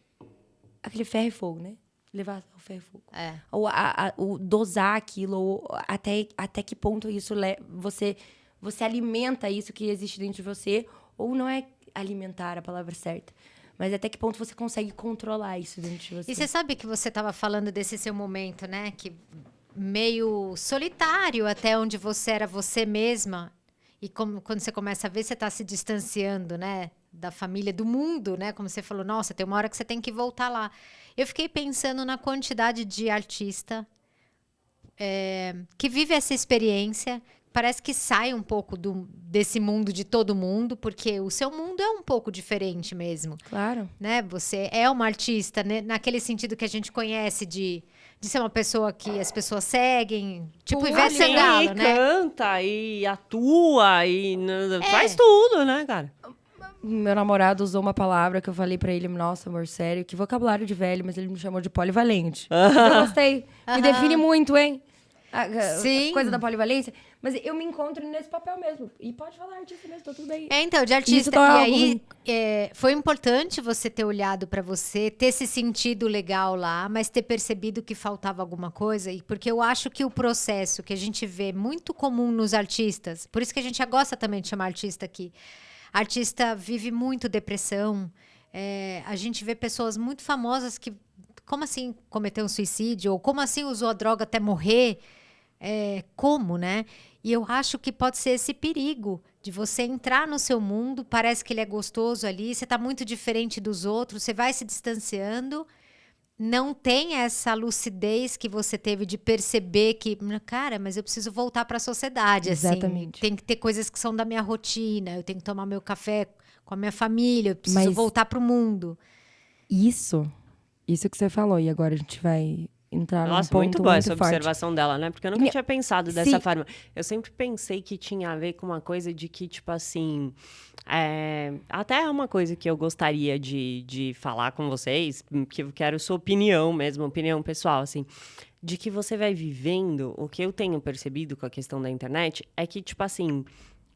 aquele ferro e fogo, né? Levar o ferro e fogo. É. Ou o dosar aquilo, ou até que ponto isso você alimenta isso que existe dentro de você, ou não é alimentar a palavra certa, mas até que ponto você consegue controlar isso dentro de você. E você sabe que você estava falando desse seu momento, né? Que meio solitário até onde você era você mesma. E quando você começa a ver, você está se distanciando, né? Da família, do mundo, né? Como você falou, nossa, tem uma hora que você tem que voltar lá. Eu fiquei pensando na quantidade de artista que vive essa experiência. Parece que sai um pouco desse mundo de todo mundo, porque o seu mundo é um pouco diferente mesmo. Claro. Né? Você é uma artista, né? Naquele sentido que a gente conhece de ser uma pessoa que as pessoas seguem. Tipo Ivete Sangalo, né? Canta e atua e faz tudo, né, cara? Meu namorado usou uma palavra que eu falei pra ele, nossa, amor, sério, que vocabulário de velho, mas ele me chamou de polivalente. Eu gostei. Me define muito, hein? Sim. Coisa da polivalência. Mas eu me encontro nesse papel mesmo. E pode falar artista mesmo, tá tudo bem. Então, de artista. Isso tá E aí, foi importante você ter olhado pra você, ter se sentido legal lá, mas ter percebido que faltava alguma coisa. Porque eu acho que o processo que a gente vê muito comum nos artistas, por isso que a gente já gosta também de chamar artista aqui. Artista vive muito depressão. A gente vê pessoas muito famosas que, como assim cometeu um suicídio? Ou como assim usou a droga até morrer? Como, né? E eu acho que pode ser esse perigo de você entrar no seu mundo, parece que ele é gostoso ali, você tá muito diferente dos outros, você vai se distanciando, não tem essa lucidez que você teve de perceber que, cara, mas eu preciso voltar para a sociedade, Exatamente. assim. Tem que ter coisas que são da minha rotina, eu tenho que tomar meu café com a minha família, eu preciso voltar pro mundo. Isso que você falou, e agora a gente vai entrar num Nossa, ponto muito boa essa muito forte. observação dela, né? Porque eu nunca tinha pensado dessa Sim. forma. Eu sempre pensei que tinha a ver com uma coisa de que, tipo assim... até é uma coisa que eu gostaria de falar com vocês, que eu quero sua opinião mesmo, opinião pessoal, assim. De que você vai vivendo, o que eu tenho percebido com a questão da internet, é que, tipo assim,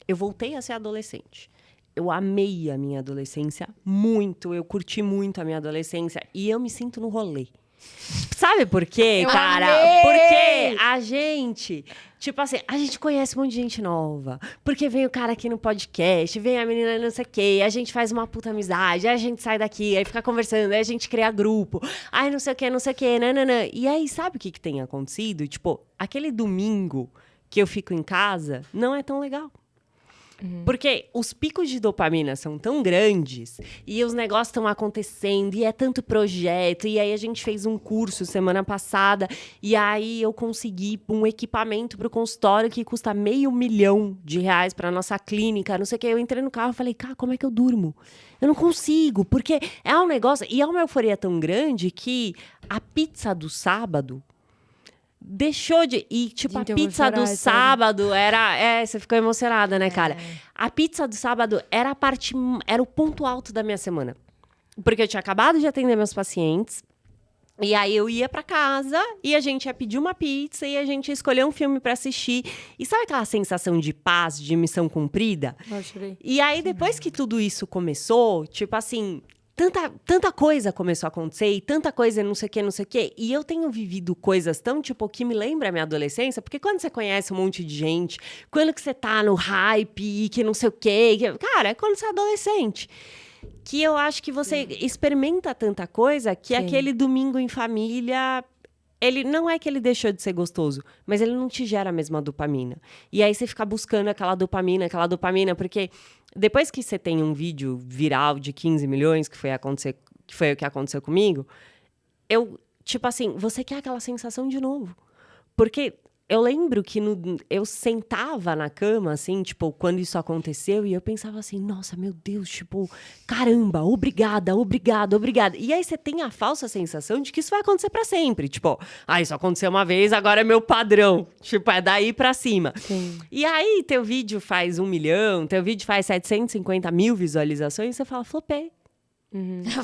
eu voltei a ser adolescente. Eu amei a minha adolescência muito, eu curti muito a minha adolescência e eu me sinto no rolê. Sabe por quê, cara? amei! Porque a gente, tipo assim, a gente conhece um monte de gente nova. Porque vem o cara aqui no podcast, vem a menina não sei o quê, a gente faz uma puta amizade, aí a gente sai daqui, aí fica conversando, aí a gente cria grupo, aí não sei o quê, nananã. E aí, sabe o que tem acontecido? Tipo, aquele domingo que eu fico em casa não é tão legal. Porque os picos de dopamina são tão grandes e os negócios estão acontecendo e é tanto projeto. E aí a gente fez um curso semana passada e aí eu consegui um equipamento para o consultório que custa R$500 mil para nossa clínica, não sei o que. Eu entrei no carro e falei, cara, como é que eu durmo? Eu não consigo, porque é um negócio... E é uma euforia tão grande que a pizza do sábado... deixou de... E, tipo, Gente, a eu vou pizza chorar, do sério. sábado era... você ficou emocionada, né, cara? A pizza do sábado era era o ponto alto da minha semana. Porque eu tinha acabado de atender meus pacientes. E aí eu ia pra casa e a gente ia pedir uma pizza e a gente ia escolher um filme pra assistir. E sabe aquela sensação de paz, de missão cumprida? Eu chorei. E aí, depois que tudo isso começou, tipo assim... Tanta coisa começou a acontecer e tanta coisa não sei o quê. E eu tenho vivido coisas tão, tipo, que me lembra a minha adolescência. Porque quando você conhece um monte de gente, quando que você tá no hype e que não sei o quê... Cara, é quando você é adolescente. Que eu acho que você experimenta tanta coisa que aquele domingo em família... Ele não é que ele deixou de ser gostoso, mas ele não te gera a mesma dopamina. E aí você fica buscando aquela dopamina, porque depois que você tem um vídeo viral de 15 milhões, que foi o que aconteceu comigo, tipo assim, você quer aquela sensação de novo. Porque eu lembro que eu sentava na cama, assim, tipo, quando isso aconteceu, e eu pensava assim, nossa, meu Deus, tipo, caramba, obrigada. E aí você tem a falsa sensação de que isso vai acontecer pra sempre. Tipo, isso aconteceu uma vez, agora é meu padrão. Tipo, é daí pra cima. Sim. E aí, teu vídeo faz 1 milhão, teu vídeo faz 750 mil visualizações, você fala, flopei.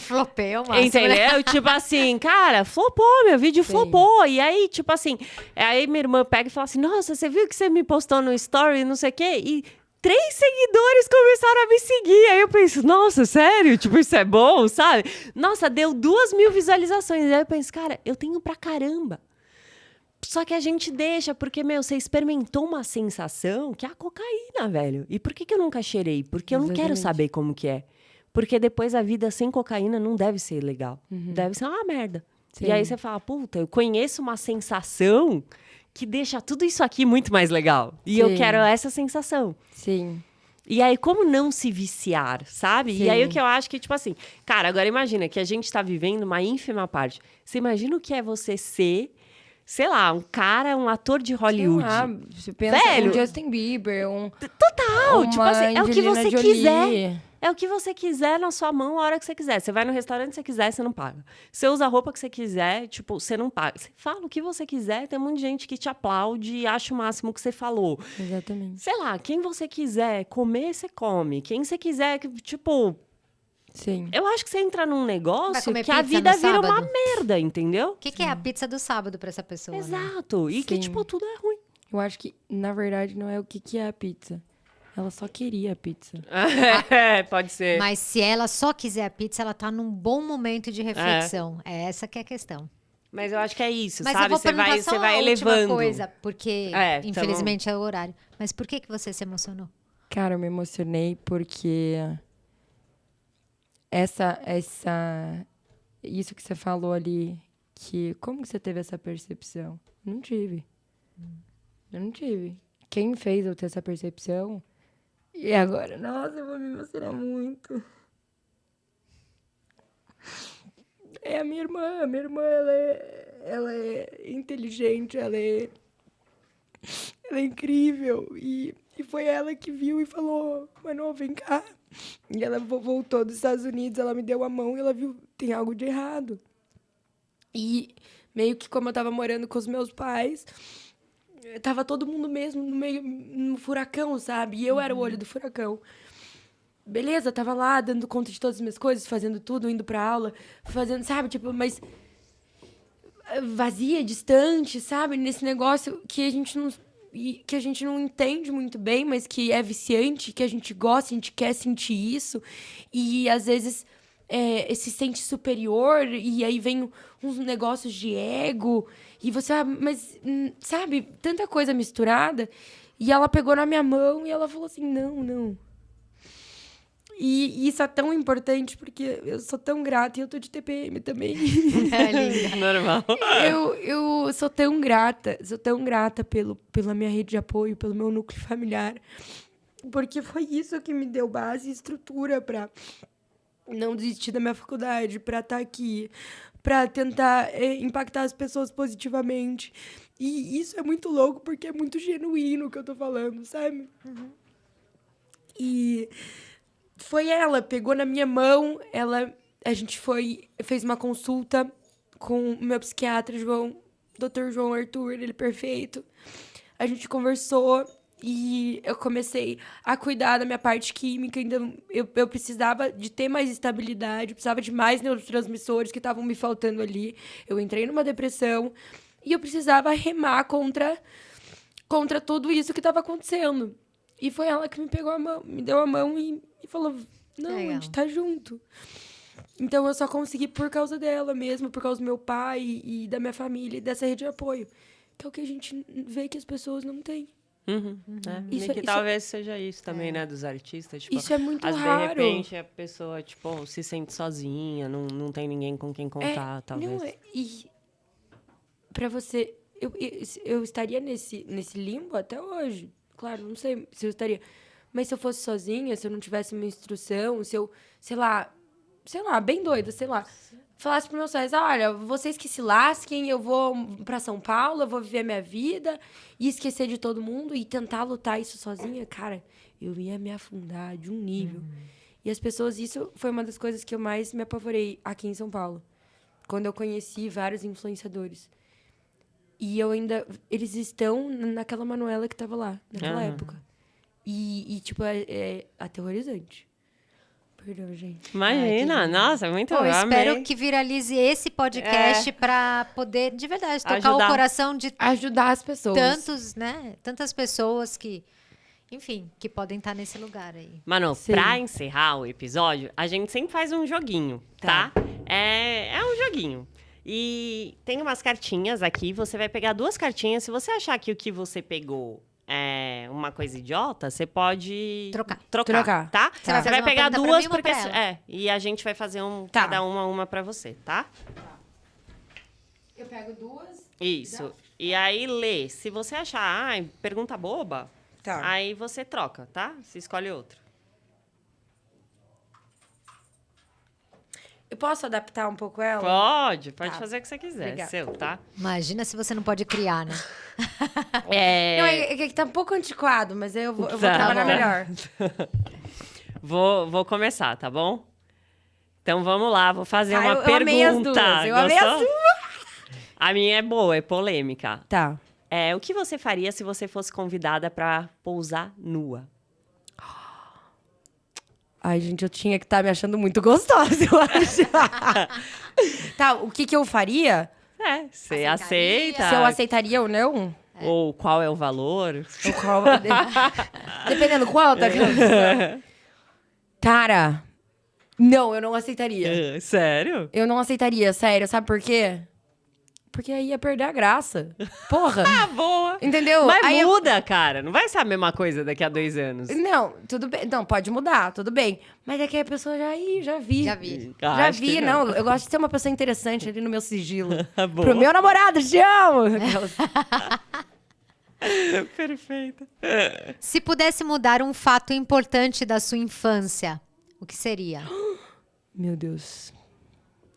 Flopei, o máximo, Entendeu? né? Tipo assim, cara, flopou, meu vídeo flopou. E aí, tipo assim, aí minha irmã pega e fala assim, nossa, você viu que você me postou no story, não sei o quê? E 3 seguidores começaram a me seguir. Aí eu penso, nossa, sério? Tipo, isso é bom, sabe? Nossa, deu 2.000 visualizações. Aí eu penso, cara, eu tenho pra caramba. Só que a gente deixa, porque, você experimentou uma sensação que é a cocaína, velho. E por que eu nunca cheirei? Porque eu não quero saber como que é. Porque depois a vida sem cocaína não deve ser legal. Deve ser uma merda. Sim. E aí você fala, puta, eu conheço uma sensação que deixa tudo isso aqui muito mais legal. E eu quero essa sensação. Sim. E aí, como não se viciar, sabe? Sim. E aí, o que eu acho que, tipo assim... Cara, agora imagina que a gente tá vivendo uma ínfima parte. Você imagina o que é você ser... Sei lá, um ator de Hollywood. Você pensa velho, um Justin Bieber, Total! Tipo assim, é o que você quiser. Jolie. É o que você quiser na sua mão, a hora que você quiser. Você vai no restaurante que você quiser, você não paga. Você usa a roupa que você quiser, tipo, você não paga. Você fala o que você quiser, tem um monte de gente que te aplaude e acha o máximo que você falou. Exatamente. Sei lá, quem você quiser comer, você come. Quem você quiser, tipo... Sim. Eu acho que você entra num negócio que a pizza vida no vira uma sábado? merda, entendeu? O que é a pizza do sábado pra essa pessoa? Né? Exato. E que, Sim. tipo, tudo é ruim. Eu acho que, na verdade, não é o que é a pizza. Ela só queria a pizza. Pode ser. Mas se ela só quiser a pizza, ela tá num bom momento de reflexão. É essa que é a questão. Mas eu acho que é isso, Mas sabe? eu vou Você vai, perguntar só você vai a última elevando. coisa, porque É, infelizmente é o horário. Mas por que você se emocionou? Cara, eu me emocionei porque isso que você falou ali, que como que você teve essa percepção? Não tive. Eu não tive. Quem fez eu ter essa percepção? E agora? Nossa, eu vou me emocionar muito. É a minha irmã. A minha irmã, ela é inteligente, ela é incrível. E foi ela que viu e falou, Manu, vem cá. E ela voltou dos Estados Unidos, ela me deu a mão e ela viu, tem algo de errado. E meio que como eu tava morando com os meus pais, tava todo mundo mesmo no furacão, sabe? E eu era o olho do furacão. Beleza, tava lá dando conta de todas as minhas coisas, fazendo tudo, indo pra aula, fazendo, sabe? Tipo, mas vazia, distante, sabe? Nesse negócio que a gente não entende muito bem, mas que é viciante, que a gente gosta, a gente quer sentir isso. E, às vezes, se sente superior, e aí vem uns negócios de ego. E você, mas, sabe? Tanta coisa misturada. E ela pegou na minha mão e ela falou assim, não. E isso é tão importante, porque eu sou tão grata, e eu tô de TPM também. É linda. Normal. Eu sou tão grata pela minha rede de apoio, pelo meu núcleo familiar, porque foi isso que me deu base e estrutura para não desistir da minha faculdade, para estar aqui, para tentar impactar as pessoas positivamente. E isso é muito louco, porque é muito genuíno o que eu tô falando, sabe? Uhum. E foi ela, pegou na minha mão, a gente fez uma consulta com o meu psiquiatra, Dr. João Arthur, ele é perfeito. A gente conversou e eu comecei a cuidar da minha parte química. Ainda eu precisava de ter mais estabilidade, eu precisava de mais neurotransmissores que estavam me faltando ali. Eu entrei numa depressão e eu precisava remar contra tudo isso que estava acontecendo. E foi ela que me pegou a mão, me deu a mão e falou, não, a gente tá junto. Então, eu só consegui por causa dela mesmo, por causa do meu pai e da minha família, e dessa rede de apoio. Que é o que a gente vê que as pessoas não têm. Isso, e que talvez seja isso também, né, dos artistas. Tipo, isso é muito raro. De repente, a pessoa, tipo, se sente sozinha, não tem ninguém com quem contar, talvez. Não, e pra você... Eu estaria nesse limbo até hoje. Claro, não sei se eu estaria... Mas se eu fosse sozinha, se eu não tivesse uma instrução, se eu, sei lá, bem doida, falasse para meus pais, olha, vocês que se lasquem, eu vou para São Paulo, eu vou viver minha vida e esquecer de todo mundo e tentar lutar isso sozinha, cara, eu ia me afundar de um nível. E as pessoas, isso foi uma das coisas que eu mais me apavorei aqui em São Paulo, quando eu conheci vários influenciadores. E eles estão naquela Manuela que tava lá, naquela época. E tipo, é aterrorizante. Perdão, gente. Imagina, nossa, muito bom. Espero que viralize esse podcast pra poder, de verdade, tocar o coração de ajudar as pessoas. Tantas pessoas que... enfim, que podem estar nesse lugar aí. Mano, Sim. pra encerrar o episódio, a gente sempre faz um joguinho, tá? É um joguinho. E tem umas cartinhas aqui, você vai pegar 2 cartinhas. Se você achar que o que você pegou é uma coisa idiota, você pode Trocar. tá? Você vai Você fazer vai uma pegar pergunta pra 2 mim e uma porque pra ela. e a gente vai fazer Tá. cada uma pra você, tá? Eu pego 2. Isso. E aí lê. Se você achar, pergunta boba, Tá. aí você troca, tá? Você escolhe outra. Eu posso adaptar um pouco ela? Pode Tá. fazer o que você quiser. Obrigada. Seu, tá? Imagina se você não pode criar, né? Não, é que tá um pouco antiquado, mas eu vou Tá, trabalhar tá. melhor. Vou começar, tá bom? Então vamos lá, vou fazer uma eu pergunta. amei as duas, eu amei as Gostou? A minha é boa, é polêmica. Tá. O que você faria se você fosse convidada pra pousar nua? Ai, gente, eu tinha que estar me achando muito gostosa, eu acho. Tá, o que eu faria? Você Aceitaria? aceita? Se eu aceitaria ou não? Ou qual é o valor? Ou qual... Dependendo qual, tá? Cara, não, eu não aceitaria. Sério? Eu não aceitaria, sério. Sabe por quê? Porque aí ia perder a graça. Porra. Ah, boa! Entendeu? Mas Aí eu- muda, cara. Não vai ser a mesma coisa daqui a 2 anos. Não, tudo bem. Não, pode mudar, tudo bem. Mas é que a pessoa já vi. Já vi. Já Acho que vi, não. Eu gosto de ser uma pessoa interessante ali no meu sigilo. Boa. Pro meu namorado, te amo! Perfeito. Se pudesse mudar um fato importante da sua infância, o que seria? Meu Deus.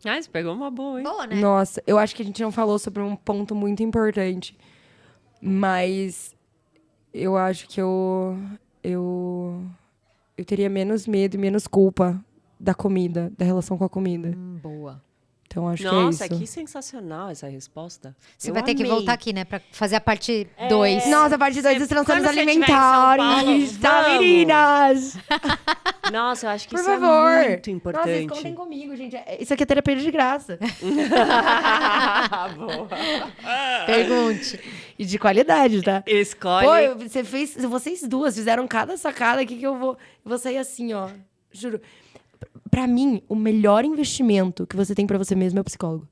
Ah, você pegou uma boa, hein? Boa, né? Nossa, eu acho que a gente não falou sobre um ponto muito importante. Mas eu acho que eu teria menos medo e menos culpa da comida, da relação com a comida. Boa. Então acho Nossa, que é que isso. sensacional essa resposta. Você Eu vai ter que amei. voltar aqui, né? Pra fazer a parte 2. Nossa, a parte 2 dos transtornos quando você estiver em alimentares, São tá, Paulo, meninas? Nossa, eu acho que Por isso favor. é muito Nossa, importante. vocês contem comigo, gente. Isso aqui é terapia de graça. Boa. Pergunte. E de qualidade, tá? Escolhe. Pô, vocês duas fizeram cada sacada aqui que eu vou sair assim, ó. Juro. Pra mim, o melhor investimento que você tem pra você mesmo é o psicólogo.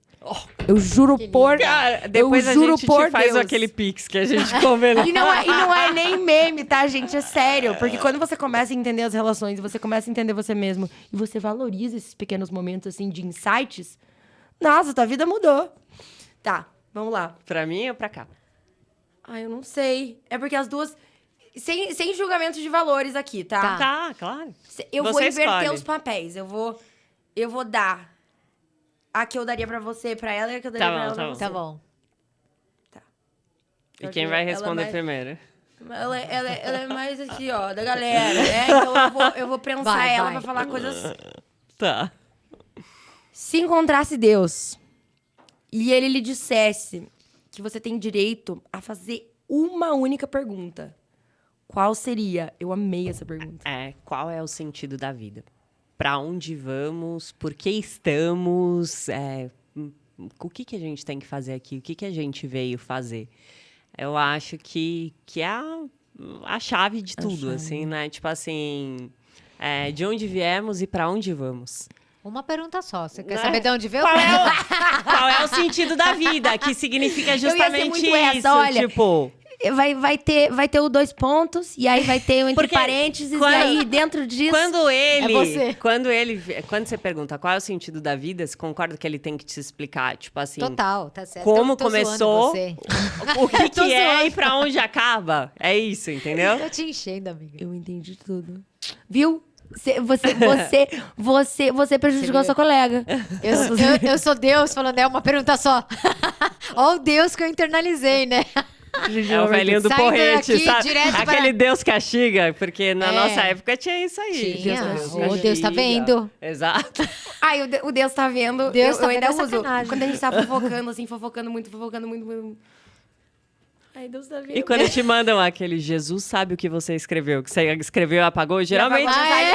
Eu juro por... Cara, depois eu a juro gente por te faz Deus. aquele pix que a gente combinou. E não é nem meme, tá, gente? É sério. Porque quando você começa a entender as relações, você começa a entender você mesmo, e você valoriza esses pequenos momentos, assim, de insights, nossa, tua vida mudou. Tá, vamos lá. Pra mim ou pra cá? Eu não sei. É porque as duas... Sem julgamento de valores aqui, tá? Tá, claro. Eu vou Você inverter escolhe. os papéis. Eu vou dar a que eu daria pra você, pra ela, e a que eu daria Tá pra bom, ela, tá pra bom. você. Tá bom. E quem vai responder primeiro? Ela é mais aqui, ó, da galera, né? Então eu vou prensar Vai, ela vai. pra falar coisas... Tá. Se encontrasse Deus e ele lhe dissesse que você tem direito a fazer uma única pergunta, qual seria? Eu amei essa pergunta. Qual é o sentido da vida? Pra onde vamos? Por que estamos? O que a gente tem que fazer aqui? O que a gente veio fazer? Eu acho que é a chave de tudo, assim, né? Tipo assim, de onde viemos e pra onde vamos? Uma pergunta só. Você quer Né? saber de onde veio? Qual é o sentido da vida? Que significa justamente muito isso. essa, olha. Tipo, Vai ter o 2 pontos, e aí vai ter o entre Porque parênteses, quando- e aí dentro disso... quando você. quando você pergunta qual é o sentido da vida, você concorda que ele tem que te explicar, tipo assim, Total, tá certo. como Tô zoando começou, você. o que, Tô que é zoando. e pra onde acaba. É isso, entendeu? Tô te enchendo, amiga. Eu entendi tudo. Viu? Você prejudicou a sua colega. Eu sou Deus falando, é uma pergunta só. Ó o Deus que eu internalizei, né? É o velhinho do Saindo porrete, daqui, sabe? direto Aquele para- Deus castiga, porque na É. nossa época tinha isso aí. Tinha. Deus Ô, Deus tá castiga. vendo. Exato. Ai, o Deus tá vendo. Deus eu tá ainda vendo é uso. sacanagem. Quando a gente tá fofocando, assim, fofocando muito. Ai, Deus tá vendo. E quando te mandam aquele Jesus sabe o que você escreveu, que você escreveu e apagou, geralmente,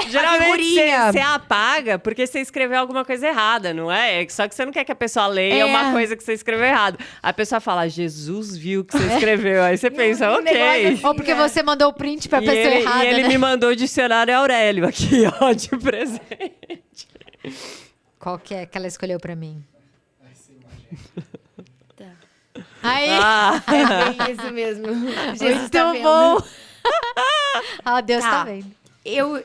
figurinha. você apaga porque você escreveu alguma coisa errada, não é? Só que você não quer que a pessoa leia uma coisa que você escreveu errado. A pessoa fala, Jesus viu o que você escreveu. Aí você pensa, ok. Ou porque você mandou o print pra pessoa errada, E ele né? me mandou o dicionário Aurélio aqui, ó, de presente. Qual que é que ela escolheu pra mim? Tá. Aí, É bem isso mesmo. Jesus muito tá vendo. bom. Deus Tá. tá vendo. Eu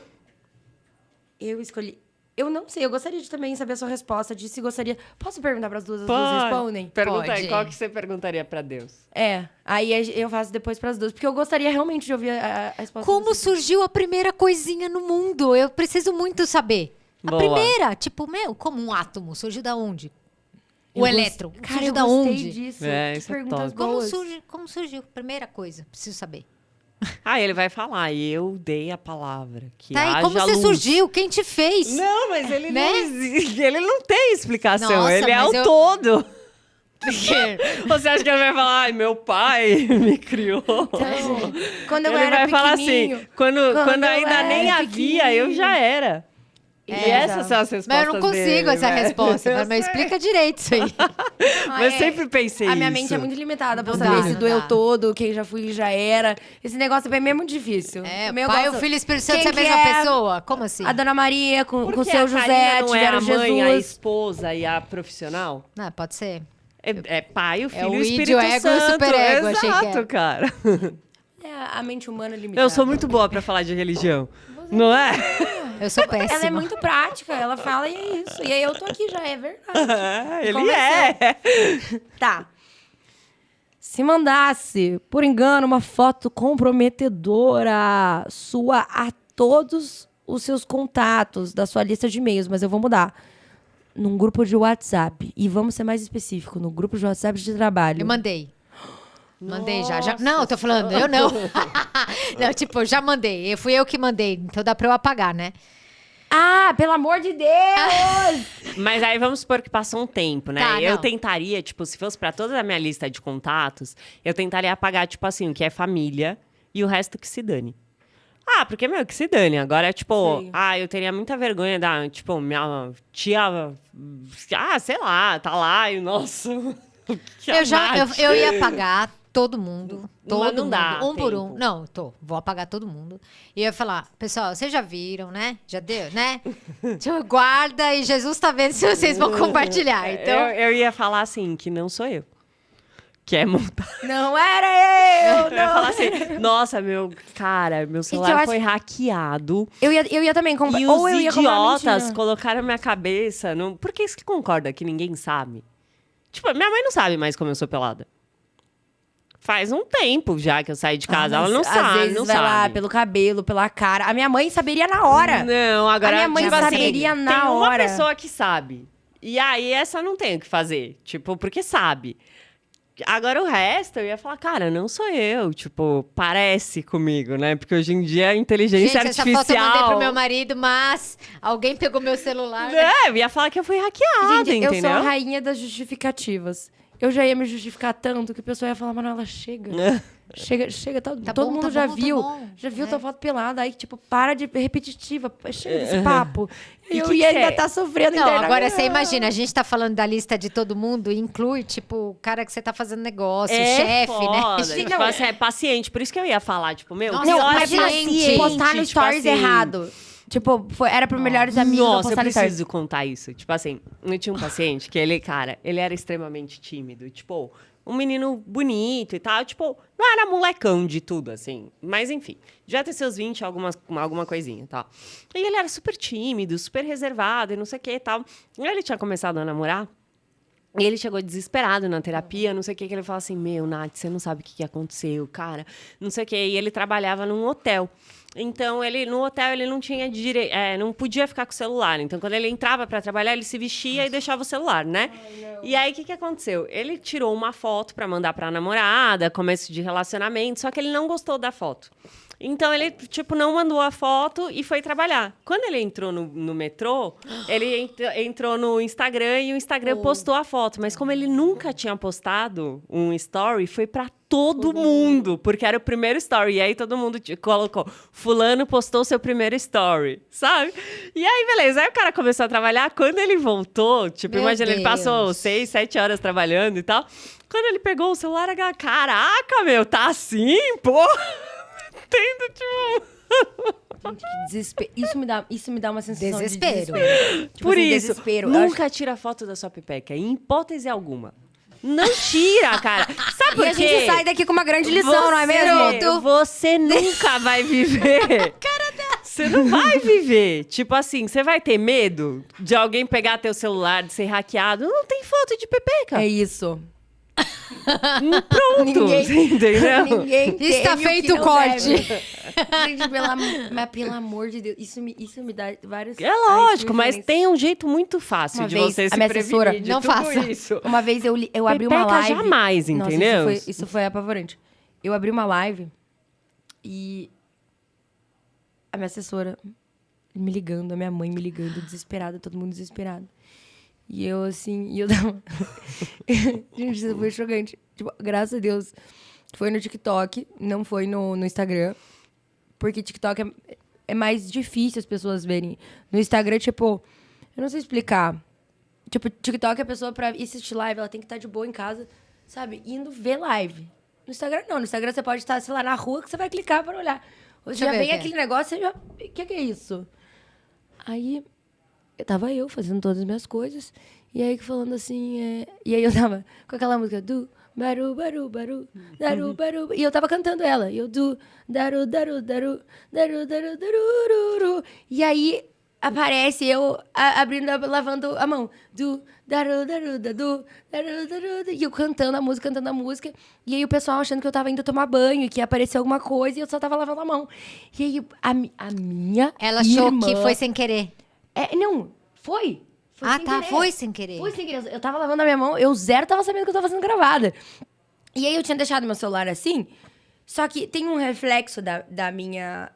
escolhi... Eu não sei, eu gostaria de também saber a sua resposta, de se gostaria... Posso perguntar para as duas respondem? Pergunta aí, Pode. qual que você perguntaria pra Deus? Aí eu faço depois para as duas, porque eu gostaria realmente de ouvir a resposta. Como de vocês. surgiu a primeira coisinha no mundo? Eu preciso muito saber. A Boa. primeira, tipo, como um átomo, surgiu da onde? O elétron, Cara, surgiu eu da gostei onde? disso. Isso é Perguntas top. boas. Como surgiu? Primeira coisa, preciso saber. Ele vai falar, eu dei a palavra. Que Tá, e haja como você luz. surgiu? Quem te fez? Não, mas ele, Né? ele não tem explicação. Nossa, ele é mas o eu- todo. Você acha que ele vai falar, ai, meu pai me criou? Então, quando eu Ele era vai falar pequenininho, assim, quando eu ainda nem era havia, eu já era. E essas são as respostas Mas eu não consigo dele, essa velho. resposta. Eu Mas sei. explica direito isso aí. Mas eu sempre pensei A minha isso. mente é muito limitada pra Não saber dá, se não do eu dá. todo, quem já fui já era. Esse negócio é mesmo difícil. Também eu Pai, gosto- o Filho e o Espírito Santo Quem é a que mesma é? pessoa? Como assim? A Dona Maria com Porque o seu a José, Karina não tiveram é a mãe, a Jesus. esposa e a profissional? Não, pode ser. É pai, o filho o e o id, Espírito o ego e o Santo. superego, achei que Exato, era. cara. A mente humana é limitada. Eu sou muito boa pra falar de religião. Não é? Eu sou péssima. Ela é muito prática, ela fala e é isso. E aí eu tô aqui já, é verdade. Ele Convenceu. é. Tá. Se mandasse, por engano, uma foto comprometedora sua a todos os seus contatos da sua lista de e-mails, mas eu vou mudar. Num grupo de WhatsApp. E vamos ser mais específico, no grupo de WhatsApp de trabalho. Eu mandei. Mandei já. Não, eu tô falando, eu não. Não, tipo, eu já mandei. Fui eu que mandei. Então dá pra eu apagar, né? Ah, pelo amor de Deus! Mas aí vamos supor que passou um tempo, né? Tá, Eu não. tentaria, tipo, se fosse pra toda a minha lista de contatos, eu tentaria apagar, tipo assim, o que é família e o resto que se dane. Porque, meu, que se dane. Agora, tipo, Sim. eu teria muita vergonha da, tipo, minha tia, sei lá, tá lá e, nossa... que Eu ia apagar todo mundo. Todo Mas não mundo, dá um por tempo. um. Não, vou apagar todo mundo. E eu ia falar, pessoal, vocês já viram, né? Já deu, né? Guarda e Jesus tá vendo se vocês vão compartilhar. Então, Eu ia falar assim, que não sou eu. Que é montar. Não era eu! Eu ia falar assim, nossa, meu eu celular acho- foi hackeado. Eu ia também comprar. E Ou os eu ia comprar idiotas mentira. colocaram na minha cabeça. Por que isso que concorda que ninguém sabe? Tipo, minha mãe não sabe mais como eu sou pelada. Faz um tempo já que eu saí de casa. Ela Mas não às sabe, vezes não vai lá sabe. pelo cabelo, pela cara. A minha mãe saberia na hora. Não, agora A minha mãe tipo saberia assim, na tem uma hora. pessoa que sabe. E aí essa não tem o que fazer. Tipo, porque sabe. Agora o resto, eu ia falar, cara, não sou eu. Tipo, parece comigo, né? Porque hoje em dia a inteligência gente, essa artificial... foto eu mandei pro meu marido, mas alguém pegou meu celular. Eu ia falar que eu fui hackeada, Gente, eu entendeu? sou a rainha das justificativas. Eu já ia me justificar tanto que o pessoal ia falar, Manuela, chega. Chega, todo bom, mundo tá já bom, tá viu. bom. Já viu tua foto pelada. Aí, tipo, para de repetitiva. Chega desse papo. E eu que ia que ainda é? tá sofrendo Não, internamente. agora você imagina, a gente tá falando da lista de todo mundo e inclui, tipo, o cara que você tá fazendo negócio, o chefe, foda. né? Tipo, assim, é paciente. Por isso que eu ia falar, tipo, meu, Nossa, que Não, hora imagina paciente, postar no tipo stories assim. errado. Tipo, era pro melhores amigos eu Nossa, eu postar no stories. preciso contar isso. Tipo assim, eu tinha um paciente que ele, cara, ele era extremamente tímido. Tipo, um menino bonito e tal. Tipo, não era molecão de tudo, assim. Mas enfim, já ter seus 20, alguma coisinha e tal. E ele era super tímido, super reservado e não sei o que e tal. E ele tinha começado a namorar. E ele chegou desesperado na terapia, não sei o que ele falou assim, meu, Nath, você não sabe o que aconteceu, cara, não sei o que. E ele trabalhava num hotel. Então, no hotel, ele não tinha não podia ficar com o celular. Então, quando ele entrava para trabalhar, ele se vestia e deixava o celular, né? E aí, o que aconteceu? Ele tirou uma foto para mandar para a namorada, começo de relacionamento, só que ele não gostou da foto. Então, ele, tipo, não mandou a foto e foi trabalhar. Quando ele entrou no metrô, ele entrou no Instagram e o Instagram postou a foto. Mas como ele nunca tinha postado um story, foi pra todo mundo. Porque era o primeiro story. E aí, todo mundo colocou, fulano postou seu primeiro story, sabe? E aí, beleza. Aí, o cara começou a trabalhar. Quando ele voltou, tipo, Meu imagina, ele passou Deus. 6, 7 horas trabalhando e tal. Quando ele pegou o celular, caraca, meu, tá assim, pô? Tendo, tipo... Gente, que desespero. Isso me dá uma sensação Desespero. de desespero. Tipo Por assim, isso, desespero. Eu nunca tira foto da sua pepeca, em hipótese alguma. Não tira, cara. Sabe E por a quê? gente sai daqui com uma grande lição, não é mesmo? Você nunca vai viver. Você não vai viver. Tipo assim, você vai ter medo de alguém pegar teu celular, de ser hackeado? Não tem foto de pepeca. É isso. Pronto, Ninguém- entendeu? Ninguém Está teme feito que o não corte. deve. Gente, mas pelo amor de Deus, isso me dá vários... É lógico, mas arrepios. tem um jeito muito fácil Uma de vez, você a se minha prevenir assessora- de Não tudo faça. isso. Uma vez eu abri uma Pepeca live... jamais, Nossa, entendeu? isso foi apavorante. Eu abri uma live e a minha assessora me ligando, a minha mãe me ligando, desesperada, todo mundo desesperado. E eu, assim, eu dava... Gente, isso foi chocante. Tipo, graças a Deus, foi no TikTok, não foi no Instagram. Porque TikTok é mais difícil as pessoas verem. No Instagram, tipo, eu não sei explicar. Tipo, TikTok, a pessoa pra assistir live, ela tem que estar de boa em casa, sabe? Indo ver live. No Instagram, não. No Instagram, você pode estar, sei lá, na rua, que você vai clicar para olhar. Você Deixa eu já ver vem o que é. aquele negócio, você já... O que é isso? Aí, tava eu fazendo todas as minhas coisas. E aí, falando assim... E aí, eu tava com aquela música do... Baru, baru, baru, daru, baru. E eu tava cantando ela. E eu do... Daru, daru, daru, daru, daru, darururu. E aí... Aparece eu abrindo, lavando a mão. Do, daru, daru, dadu, daru, daru, e eu cantando a música. E aí o pessoal achando que eu tava indo tomar banho, e que ia aparecer alguma coisa, e eu só tava lavando a mão. E aí a minha Ela achou irmã... que foi sem querer. Não, foi. Foi Ah, sem tá. querer. Foi sem querer. Foi sem querer. Eu tava lavando a minha mão, eu zero tava sabendo que eu tava sendo gravada. E aí eu tinha deixado meu celular assim, só que tem um reflexo da minha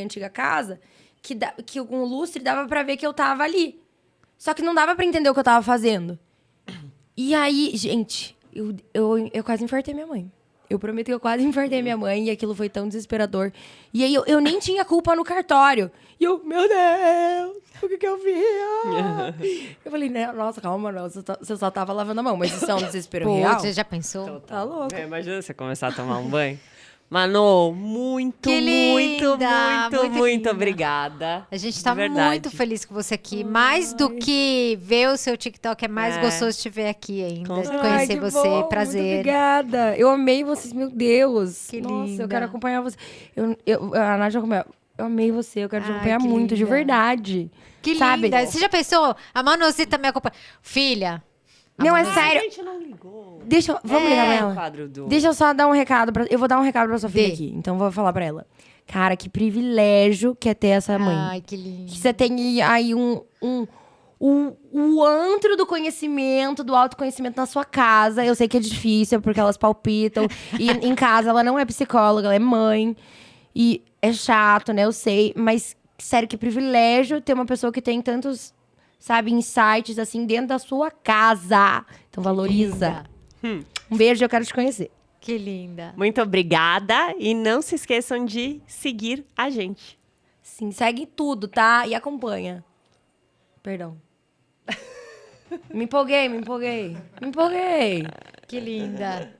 antiga casa, que com o lustre dava pra ver que eu tava ali. Só que não dava pra entender o que eu tava fazendo. E aí, gente, eu quase infartei minha mãe. Eu prometo que eu quase infartei minha mãe e aquilo foi tão desesperador. E aí eu nem tinha culpa no cartório. E eu, meu Deus, o que eu fiz? Eu falei, né, nossa, calma, não, você só tava lavando a mão, mas isso é um desespero Pô, real. você já pensou? Tá louco. Imagina você começar a tomar um banho. Manu, muito, Que linda, muito muito linda. obrigada. A gente De tá verdade. muito feliz com você aqui. Mais do que ver o seu TikTok, é mais gostoso te ver aqui ainda. Com De certeza. conhecer Ai, que você. bom, muito Prazer. obrigada. Eu amei vocês, meu Deus. Que Nossa, linda. eu quero acompanhar você. A Nádia acompanha. Eu amei você, eu quero te Ai, acompanhar que muito, de linda. verdade. Que Sabe? linda. Você já pensou? A Manuzita me acompanha. Filha. Não, é A sério. gente não ligou. Vamos ligar pra O ela. quadro do... Deixa eu só dar um recado eu vou dar um recado pra sua filha Dê. aqui. Então vou falar pra ela. Cara, que privilégio que é ter essa mãe. Ai, que lindo. Que você tem aí o antro do conhecimento, do autoconhecimento na sua casa. Eu sei que é difícil, porque elas palpitam. E em casa ela não é psicóloga, ela é mãe. E é chato, né? Eu sei. Mas, sério, que privilégio ter uma pessoa que tem tantos, sabe, insights, assim, dentro da sua casa. Então valoriza. Linda. Um beijo, eu quero te conhecer. Que linda. Muito obrigada e não se esqueçam de seguir a gente. Sim, segue tudo, tá? E acompanha. Perdão. Me empolguei. Que linda.